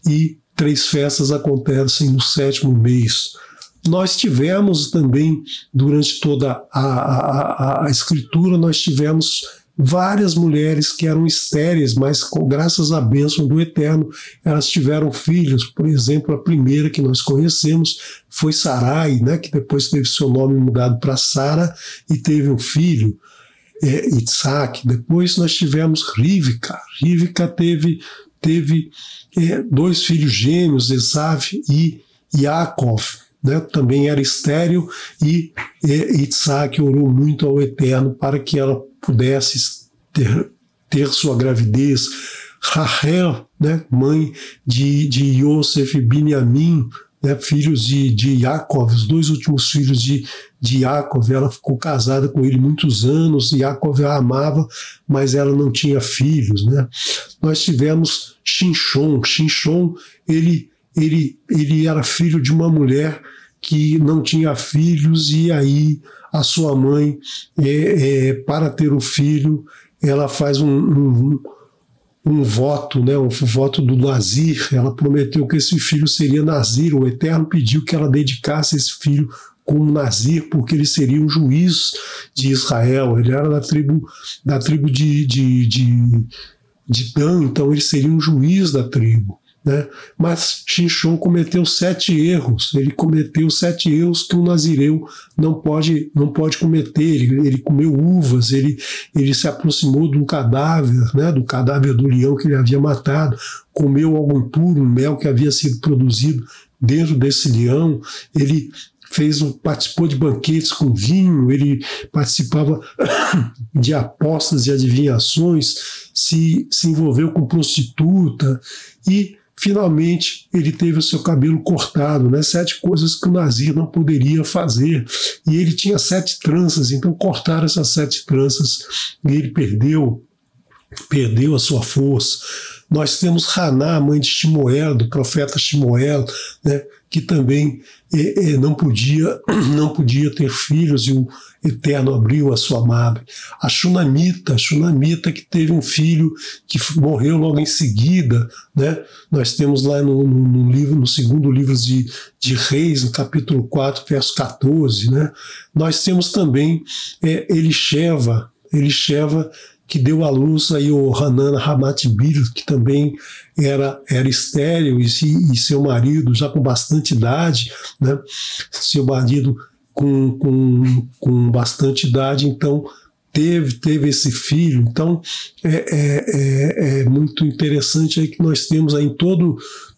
e 3 festas acontecem no 7º mês. Nós tivemos também, durante toda a escritura, nós tivemos várias mulheres que eram estéreis, mas graças à bênção do Eterno, elas tiveram filhos. Por exemplo, a primeira que nós conhecemos foi Sarai, né, que depois teve seu nome mudado para Sara e teve um filho, Isaac. Depois nós tivemos Rivka. Rivka teve 2 filhos gêmeos, Esav e Yaakov. Né, também era estéril, e Isaac orou muito ao Eterno para que ela pudesse ter sua gravidez. Rachel, né, mãe de Yosef e Binyamin, né, filhos de Yaakov, os 2 últimos filhos de Yaakov. Ela ficou casada com ele muitos anos, e Yaakov a amava, mas ela não tinha filhos. Né. Nós tivemos Shinshon. Shinshon, ele era filho de uma mulher que não tinha filhos, e aí a sua mãe, para ter o filho, ela faz um voto, né, um voto do Nazir. Ela prometeu que esse filho seria Nazir. O Eterno pediu que ela dedicasse esse filho como Nazir, porque ele seria um juiz de Israel. Ele era da tribo de Dan, então ele seria um juiz da tribo. Né? Mas Shinshon cometeu 7 erros. Ele cometeu 7 erros que um nazireu não pode cometer. Ele comeu uvas, ele se aproximou de um cadáver, né, do cadáver do leão que ele havia matado, comeu algo impuro, um mel que havia sido produzido dentro desse leão. Ele participou de banquetes com vinho, ele participava de apostas e adivinhações, se envolveu com prostituta e, finalmente, ele teve o seu cabelo cortado, né? 7 coisas que o Nazir não poderia fazer. E ele tinha 7 tranças, então cortaram essas 7 tranças e ele perdeu a sua força. Nós temos Haná, mãe de Shmuel, do profeta Shmuel, né, que também não podia ter filhos, e o Eterno abriu a sua madre. A Shunamita que teve um filho que morreu logo em seguida, né? Nós temos lá no segundo livro de Reis, no capítulo 4, verso 14. Né? Nós temos também Elisheva, que deu à luz aí o Hanan Ramatibir, que também era estéril, e seu marido, já com bastante idade, né? Seu marido com bastante idade, então teve esse filho. Então é muito interessante aí que nós temos aí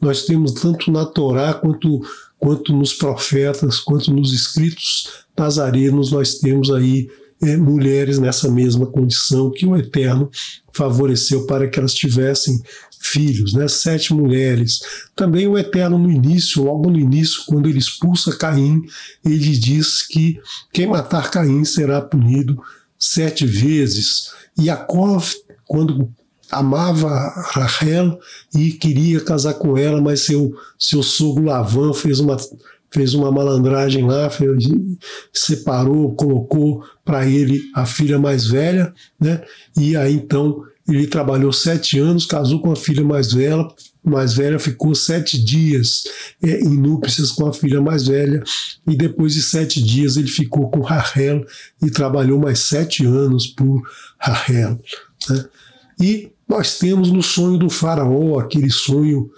nós temos tanto na Torá quanto nos profetas, quanto nos escritos nazarenos, nós temos aí mulheres nessa mesma condição que o Eterno favoreceu para que elas tivessem filhos, né? 7 mulheres. Também o Eterno no início, logo no início, quando ele expulsa Caim, ele diz que quem matar Caim será punido 7 vezes. E Jacó, quando amava Rachel e queria casar com ela, mas seu sogro Labã fez uma malandragem lá, separou, colocou para ele a filha mais velha, né? E aí então ele trabalhou 7 anos, casou com a filha mais velha, ficou 7 dias em núpcias com a filha mais velha, e depois de 7 dias ele ficou com Rachel e trabalhou mais 7 anos por Rachel, né? E nós temos no sonho do faraó, aquele sonho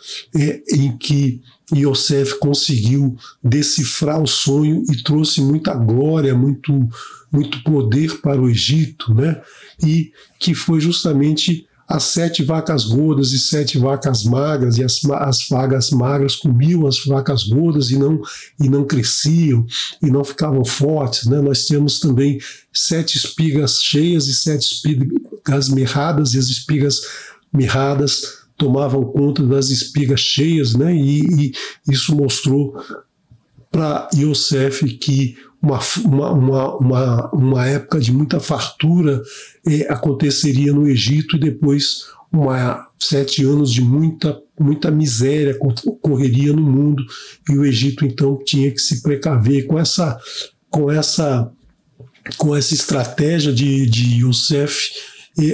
em que Yosef conseguiu decifrar o sonho e trouxe muita glória, muito poder para o Egito, né? E que foi justamente as 7 vacas gordas e 7 vacas magras, e as vacas magras comiam as vacas gordas e não cresciam e não ficavam fortes, né? Nós temos também 7 espigas cheias e 7 espigas mirradas, e as espigas mirradas tomavam conta das espigas cheias, né? E isso mostrou para Yosef que uma época de muita fartura aconteceria no Egito, e depois 7 anos de muita miséria ocorreria no mundo, e o Egito então tinha que se precaver com essa estratégia de Yosef.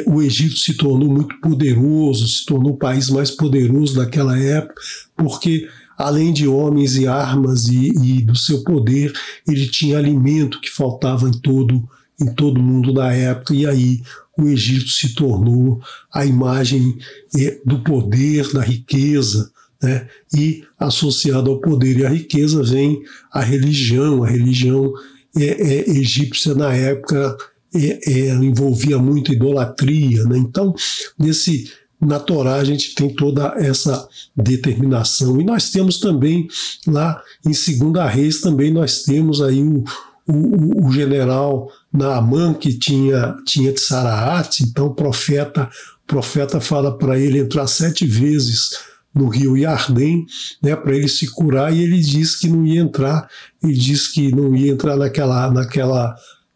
O Egito se tornou muito poderoso, se tornou o país mais poderoso daquela época, porque além de homens e armas e do seu poder, ele tinha alimento que faltava em todo o mundo da época, e aí o Egito se tornou a imagem do poder, da riqueza, né? E associado ao poder e à riqueza vem a religião. A religião egípcia na época ela envolvia muito idolatria, né? Então, na Torá a gente tem toda essa determinação. E nós temos também, lá em 2 Reis, também nós temos aí o general Naamã, que tinha Tsaraat. Então o profeta fala para ele entrar 7 vezes no rio Iardém, né, para ele se curar, e ele diz que não ia entrar,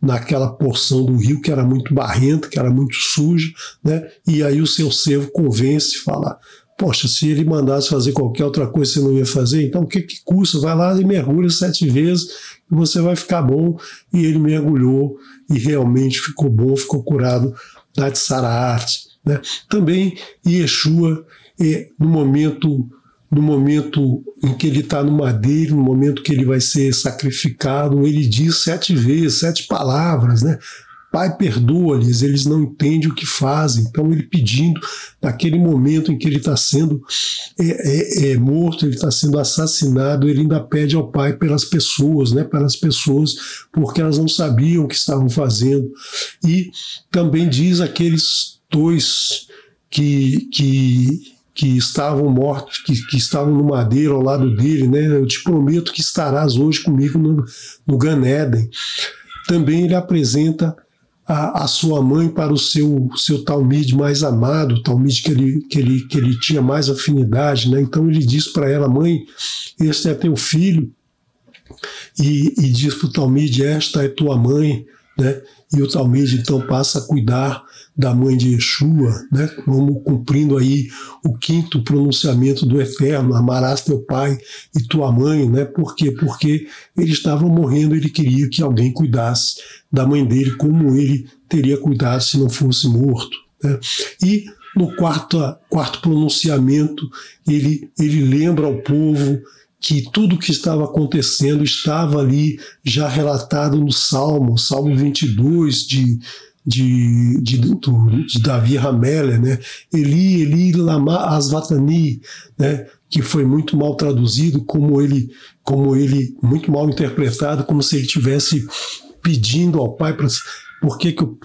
naquela porção do rio que era muito barrenta, que era muito suja, né? E aí o seu servo convence, fala: poxa, se ele mandasse fazer qualquer outra coisa, você não ia fazer? Então o que custa? Vai lá e mergulha 7 vezes e você vai ficar bom. E ele mergulhou e realmente ficou bom, ficou curado da Tsaraat, né? Também Yeshua, no momento em que ele está no madeiro, no momento que ele vai ser sacrificado, ele diz 7 vezes, 7 palavras, né? Pai, perdoa-lhes, eles não entendem o que fazem. Então ele pedindo, naquele momento em que ele está sendo morto, ele está sendo assassinado, ele ainda pede ao Pai pelas pessoas, né? Pelas pessoas, porque elas não sabiam o que estavam fazendo. E também diz aqueles 2 que estavam mortos, que estavam no madeiro ao lado dele, né? Eu te prometo que estarás hoje comigo no Gan Éden. Também ele apresenta a sua mãe para o seu talmide mais amado, o talmide que ele tinha mais afinidade, né? Então ele diz para ela: mãe, este é teu filho, e diz para o talmide: esta é tua mãe, né? E o talmide então passa a cuidar da mãe de Yeshua, né? Vamos cumprindo aí o 5º pronunciamento do Eterno: amarás teu pai e tua mãe, né? Por quê? Porque ele estava morrendo, ele queria que alguém cuidasse da mãe dele como ele teria cuidado se não fosse morto, né? E no quarto pronunciamento, ele lembra ao povo que tudo o que estava acontecendo estava ali já relatado no Salmo 22 de Davi Hamelech, né? Eli, Eli, lama asvatani, né? Que foi muito mal traduzido, como ele muito mal interpretado, como se ele estivesse pedindo ao Pai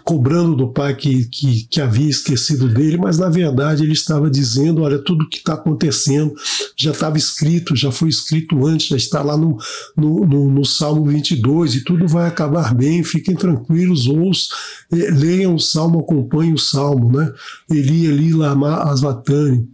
cobrando do pai que havia esquecido dele, mas na verdade ele estava dizendo, olha, tudo que está acontecendo já estava escrito, já foi escrito antes, já está lá no Salmo 22, e tudo vai acabar bem, fiquem tranquilos, leiam o Salmo, acompanhem o Salmo, né? Eli lama asvatani.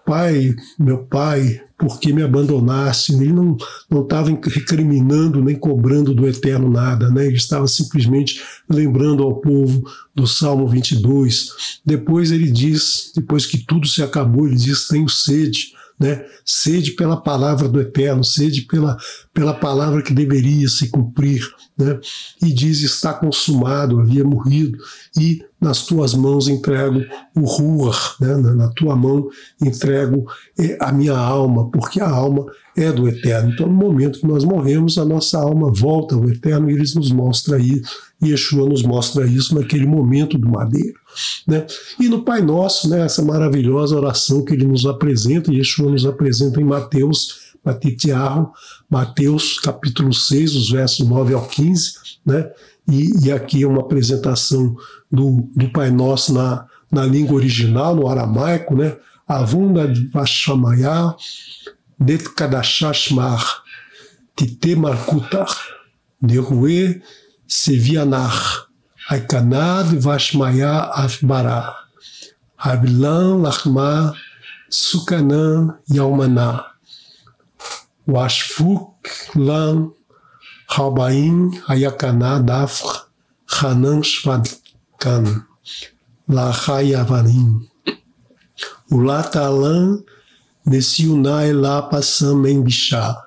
Pai, meu pai, por que me abandonaste? Ele não estava recriminando nem cobrando do Eterno nada, né? Ele estava simplesmente lembrando ao povo do Salmo 22. Depois ele diz, depois que tudo se acabou, ele diz, tenho sede, né? Sede pela palavra do Eterno, sede pela palavra que deveria se cumprir, né? E diz, está consumado, havia morrido, e nas tuas mãos entrego o ruach, né? Na tua mão entrego a minha alma, porque a alma é do Eterno. Então, no momento que nós morremos, a nossa alma volta ao Eterno, e ele nos mostra isso, e Yeshua nos mostra isso naquele momento do madeiro, né? E no Pai Nosso, né, essa maravilhosa oração que ele nos apresenta, Yeshua nos apresenta em Mateus, Mateus capítulo 6, os versos 9 ao 15, né? E aqui é uma apresentação do Pai Nosso na língua original, no aramaico, né? Avunda Vashamaya, Netkadashashmar, Tite Markutar, Nerue Sevianar, Aikanad Vashmaya Afbará, Havilan Lachma Sukanan Yalmaná, Washfuk Lan Habaim Ayakaná Dafr Hanan Shvadkan Lahayavarim Ulatalan Nesiuna Ela Passam Membishá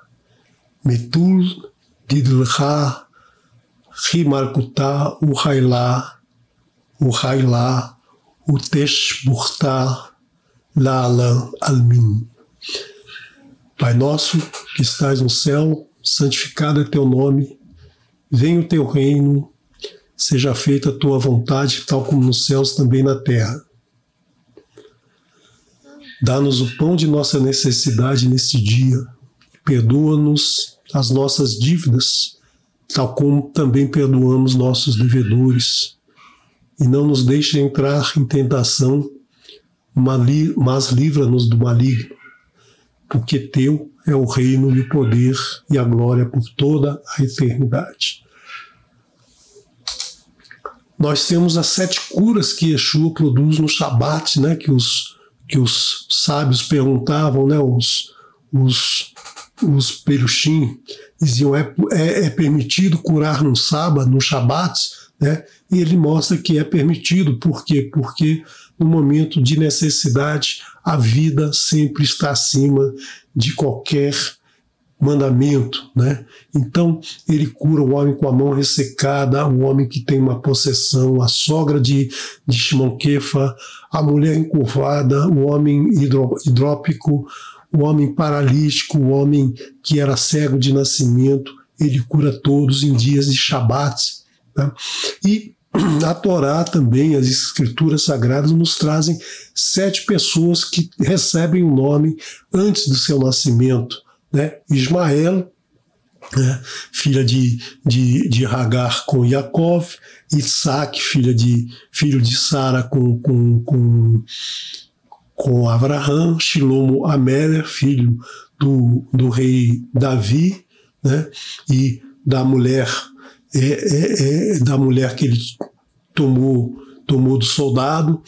Metul Didlha Rimarkutá Uhailá Uteshburtá Lalan Almin. Pai nosso que estás no céu, santificado é teu nome, venha o teu reino, seja feita a tua vontade, tal como nos céus também na terra. Dá-nos o pão de nossa necessidade nesse dia, perdoa-nos as nossas dívidas, tal como também perdoamos nossos devedores, e não nos deixe entrar em tentação, mas livra-nos do maligno, porque teu é o reino e o poder e a glória por toda a eternidade. Nós temos as 7 curas que Yeshua produz no Shabat, né, que os sábios perguntavam, né, os perushim diziam, é permitido curar no sábado, no Shabat, né? E ele mostra que é permitido. Por quê? Porque no momento de necessidade, a vida sempre está acima de qualquer mandamento, né? Então, ele cura o homem com a mão ressecada, o homem que tem uma possessão, a sogra de Shimon Kefa, a mulher encurvada, o homem hidrópico, o homem paralítico, o homem que era cego de nascimento. Ele cura todos em dias de Shabat, né? E a Torá também, as escrituras sagradas, nos trazem 7 pessoas que recebem o nome antes do seu nascimento, né? Ismael, né, filho de Hagar com Yaakov, Isaac, filho de Sara com Abraham, Shilomo Amélia, filho do rei Davi, né, e da mulher que ele tomou do soldado,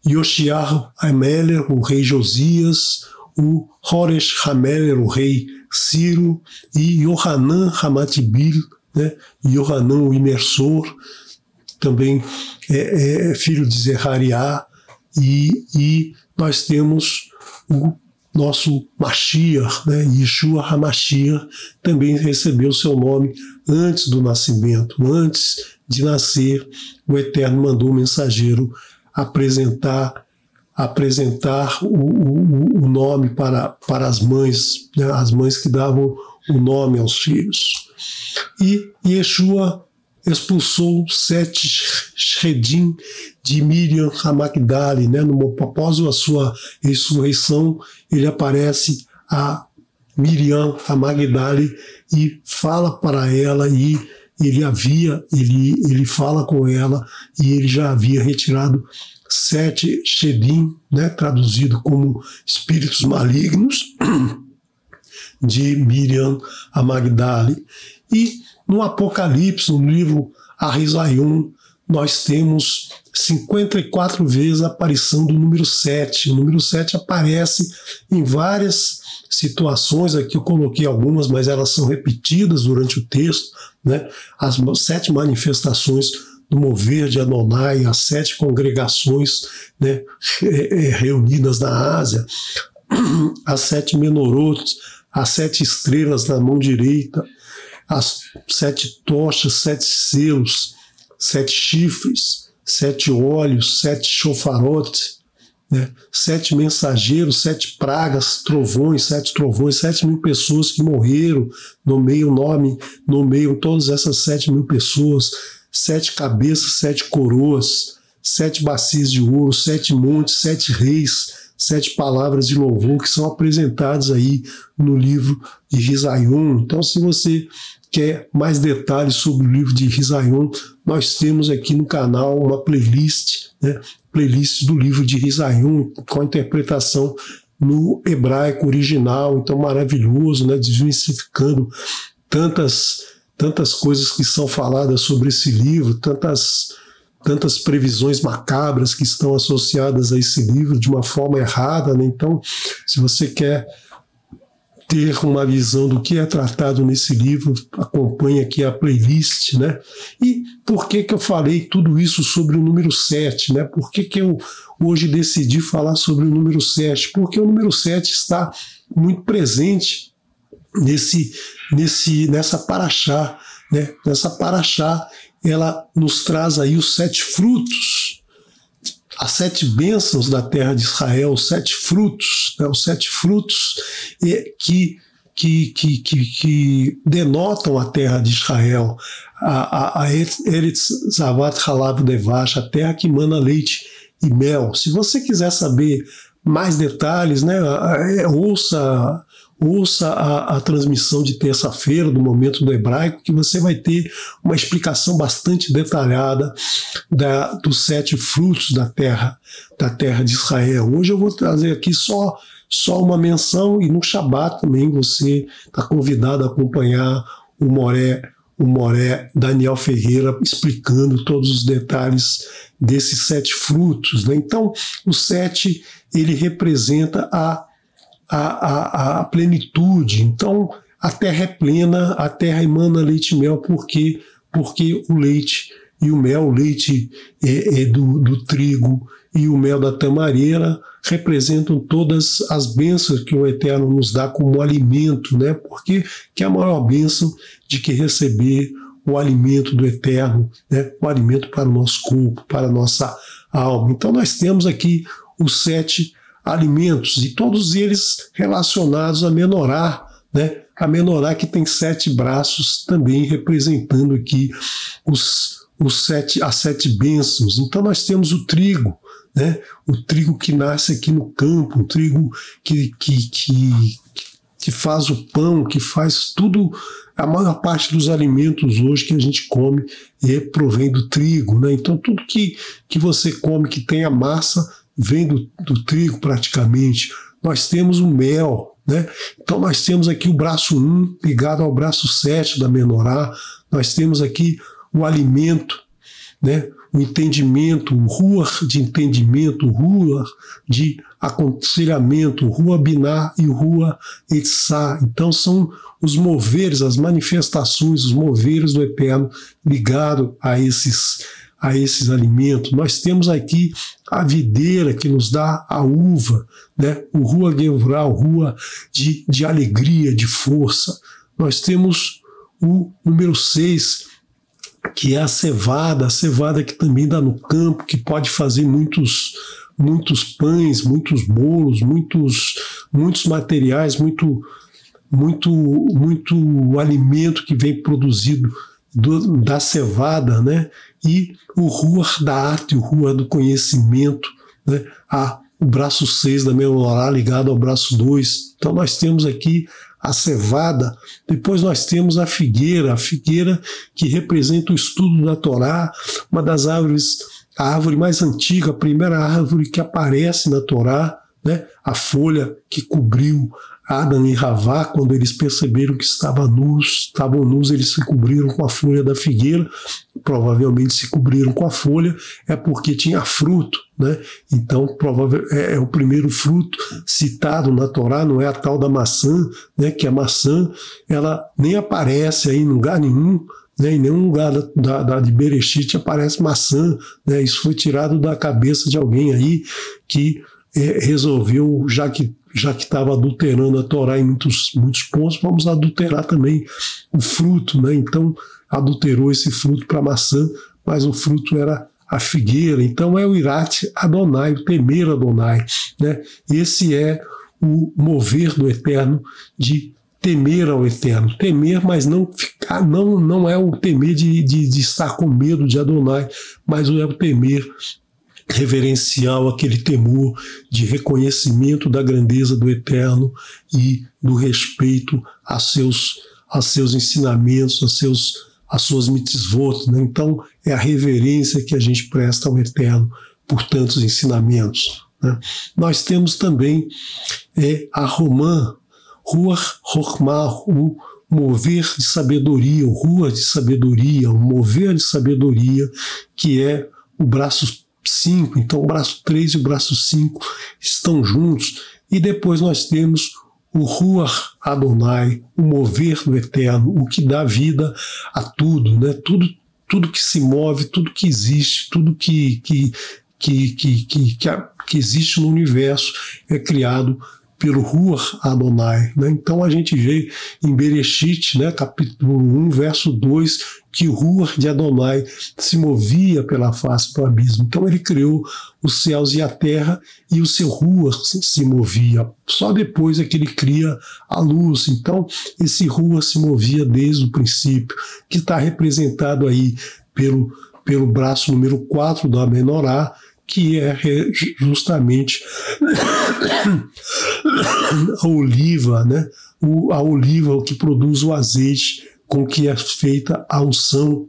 Yoshiar Amélia, o rei Josias, o Horesh Hameler, o rei Ciro, e Yohanan Hamatibil, né, Yohanan o imersor, também filho de Zerariá, e nós temos o nosso Mashiach, né, Yeshua HaMashiach, também recebeu seu nome antes do nascimento. Antes de nascer, o Eterno mandou o mensageiro apresentar o nome para as mães, né, as mães que davam o nome aos filhos. E Yeshua expulsou 7 Shredim de Miriam Hamagdali, né? Após a sua ressurreição, ele aparece a Miriam Hamagdali e fala para ela, e ele fala com ela e ele já havia retirado 7 Shedim, né, traduzido como espíritos malignos, de Miriam a Magdali. E no Apocalipse, no livro Arizaion, nós temos 54 vezes a aparição do número 7. O número 7 aparece em várias situações, aqui eu coloquei algumas, mas elas são repetidas durante o texto, né? As 7 manifestações do mover de Adonai, as 7 congregações, né, reunidas na Ásia, as 7 menorot, as 7 estrelas na mão direita, as 7 tochas, 7 selos, 7 chifres, 7 olhos, 7 shofarotes, né? 7 mensageiros, 7 pragas, trovões, 7 mil pessoas que morreram, nomeiam todas essas 7 mil pessoas, 7 cabeças, 7 coroas, 7 bacias de ouro, 7 montes, 7 reis, 7 palavras de louvor que são apresentadas aí no livro de Rizaion. Então, se você quer mais detalhes sobre o livro de Rizaion, nós temos aqui no canal uma playlist, né, playlist do livro de Rizaion, com a interpretação no hebraico original, então maravilhoso, né, desmistificando tantas coisas que são faladas sobre esse livro, tantas previsões macabras que estão associadas a esse livro de uma forma errada, né? Então, se você quer ter uma visão do que é tratado nesse livro, acompanhe aqui a playlist, né? E por que eu falei tudo isso sobre o número 7, né? Por que eu hoje decidi falar sobre o número 7? Porque o número 7 está muito presente nessa paraxá, né? Nessa paraxá, ela nos traz aí os 7 frutos, as 7 bênçãos da terra de Israel, os 7 frutos, né? Os 7 frutos que denotam a terra de Israel, a Eretz Zavat Halav Devash, a terra que emana leite e mel. Se você quiser saber mais detalhes, né, ouça a transmissão de terça-feira do Momento do Hebraico, que você vai ter uma explicação bastante detalhada dos 7 frutos da terra de Israel. Hoje eu vou trazer aqui só uma menção, e no Shabat também você está convidado a acompanhar o Moré Daniel Ferreira explicando todos os detalhes desses 7 frutos, né? Então, o 7 ele representa a plenitude. Então, a terra é plena, a terra emana leite e mel, porque o leite e o mel, o leite do trigo e o mel da tamareira representam todas as bênçãos que o Eterno nos dá como alimento, né? Porque que é a maior bênção de que receber o alimento do Eterno, né? O alimento para o nosso corpo, para a nossa alma. Então nós temos aqui os 7 alimentos, e todos eles relacionados a Menorá, né? A Menorá que tem 7 braços, também representando aqui as 7 bênçãos. Então nós temos o trigo, né? O trigo que nasce aqui no campo, o trigo que faz o pão, que faz tudo. A maior parte dos alimentos hoje que a gente come provém do trigo, né? Então tudo que você come que tem a massa vem do trigo praticamente. Nós temos o mel, né? Então nós temos aqui o braço 1 ligado ao braço 7 da Menorá. Nós temos aqui o alimento, né? O entendimento, o ruach de entendimento, o ruach de aconselhamento, o ruach biná e o ruach etzá. Então são os moveres, as manifestações, os moveres do Eterno ligado a esses alimentos. Nós temos aqui a videira que nos dá a uva, né? O ruach gevurah, o ruach de alegria, de força. Nós temos o número 6, que é a cevada que também dá no campo, que pode fazer muitos pães, muitos bolos, muitos materiais, muito alimento que vem produzido da cevada, né? E o ruach da arte, o ruach do conhecimento, né? O braço 6 da Menorá ligado ao braço 2. Então nós temos aqui a cevada. Depois nós temos a figueira que representa o estudo da Torá, uma das árvores, a árvore mais antiga, a primeira árvore que aparece na Torá, né? A folha que cobriu Adão e Havá, quando eles perceberam que estavam nus, eles se cobriram com a folha da figueira, provavelmente se cobriram com a folha, é porque tinha fruto, né? Então é o primeiro fruto citado na Torá, não é a tal da maçã, né? Que a maçã ela nem aparece aí em lugar nenhum, né? Em nenhum lugar de Bereshit aparece maçã, né? Isso foi tirado da cabeça de alguém aí que resolveu, já que estava adulterando a Torá em muitos pontos, vamos adulterar também o fruto, né? Então adulterou esse fruto para maçã, mas o fruto era a figueira. Então é o Irat Adonai, o temer Adonai, né? Esse é o mover do Eterno, de temer ao Eterno. Temer, mas não é o temer de estar com medo de Adonai, mas é o temer reverencial, aquele temor de reconhecimento da grandeza do Eterno e do respeito a seus ensinamentos, às suas mitzvot, né? Então é a reverência que a gente presta ao Eterno por tantos ensinamentos, né? Nós temos também a Romã, Ruach Chokhmah, o mover de sabedoria, o Ruach de sabedoria, o mover de sabedoria, que é o braço 5, então o braço 3 e o braço 5 estão juntos, e depois nós temos o Ruach Adonai, o mover do Eterno, o que dá vida a tudo, né? Tudo que se move, tudo que existe, tudo que existe no universo é criado pelo Ruach Adonai, né? Então a gente vê em Bereshit, né, capítulo 1, verso 2, que o Ruach de Adonai se movia pela face do abismo. Então ele criou os céus e a terra e o seu Ruach se movia. Só depois é que ele cria a luz. Então esse Ruach se movia desde o princípio, que está representado aí pelo braço número 4 da menorá, que é justamente a oliva, né? A oliva, o que produz o azeite com que é feita a unção,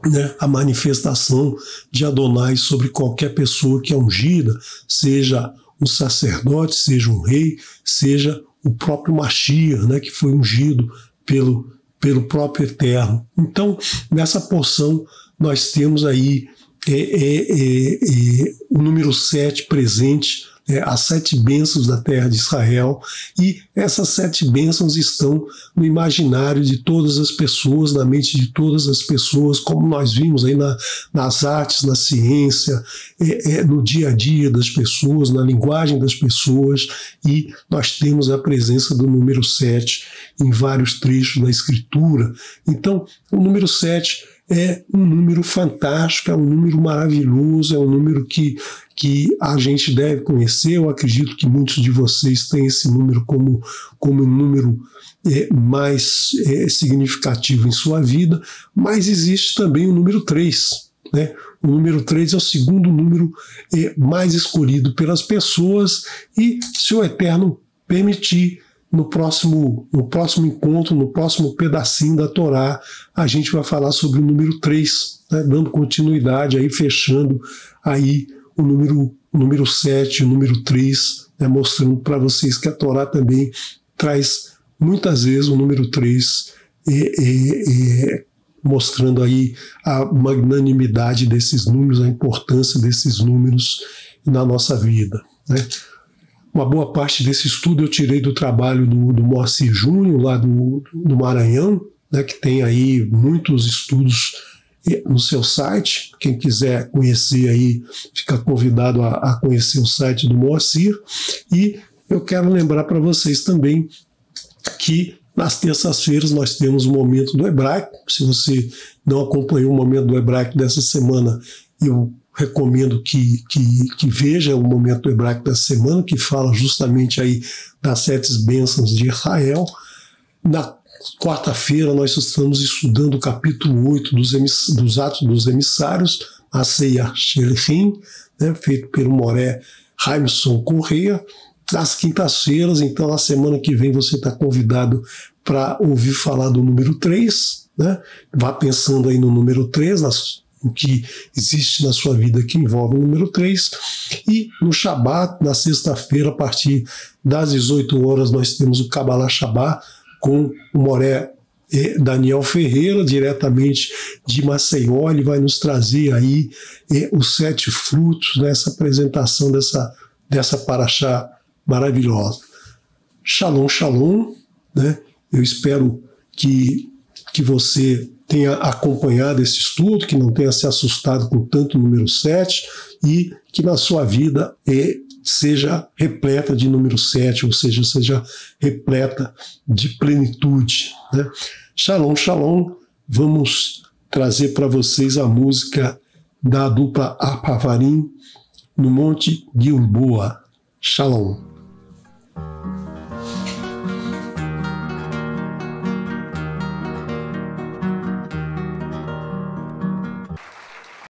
né? A manifestação de Adonai sobre qualquer pessoa que é ungida, seja um sacerdote, seja um rei, seja o próprio Mashiach, né? Que foi ungido pelo próprio Eterno. Então, nessa porção, nós temos aí o número 7 presente, as 7 bênçãos da terra de Israel, e essas 7 bênçãos estão no imaginário de todas as pessoas, na mente de todas as pessoas, como nós vimos aí nas artes, na ciência, no dia a dia das pessoas, na linguagem das pessoas, e nós temos a presença do número 7 em vários trechos da Escritura. Então, o número 7 é um número fantástico, é um número maravilhoso, é um número que a gente deve conhecer. Eu acredito que muitos de vocês têm esse número como um número mais significativo em sua vida, mas existe também o número 3, né? O número 3 é o segundo número mais escolhido pelas pessoas, e se o Eterno permitir, no próximo encontro, no próximo pedacinho da Torá, a gente vai falar sobre o número 3, né, dando continuidade, aí, fechando aí o número 7, o número 3, né, mostrando para vocês que a Torá também traz muitas vezes o número 3, mostrando aí a magnanimidade desses números, a importância desses números na nossa vida, né? Uma boa parte desse estudo eu tirei do trabalho do Moacir Júnior, lá do Maranhão, né, que tem aí muitos estudos no seu site. Quem quiser conhecer aí, fica convidado a conhecer o site do Moacir. E eu quero lembrar para vocês também que nas terças-feiras nós temos o Momento do Hebraico. Se você não acompanhou o Momento do Hebraico dessa semana, eu recomendo que veja o Momento Hebraico da semana, que fala justamente aí das 7 bênçãos de Israel. Na quarta-feira nós estamos estudando o capítulo 8 dos Atos dos Emissários, a Ceia Shelchim, né, feito pelo Moré Raimson Correia, às quintas-feiras. Então, na semana que vem, você está convidado para ouvir falar do número 3, né? Vá pensando aí no número 3, o que existe na sua vida que envolve o número 3. E no Shabat, na sexta-feira, a partir das 18 horas, nós temos o Kabbalah Shabbat com o Moré Daniel Ferreira, diretamente de Maceió. Ele vai nos trazer aí os 7 frutos nessa apresentação dessa paraxá maravilhosa. Shalom, shalom, né? Eu espero que você tenha acompanhado esse estudo, que não tenha se assustado com tanto número 7 e que na sua vida seja repleta de número 7, ou seja repleta de plenitude, né? Shalom, shalom. Vamos trazer para vocês a música da dupla Apavarim no Monte Gilboa. Shalom.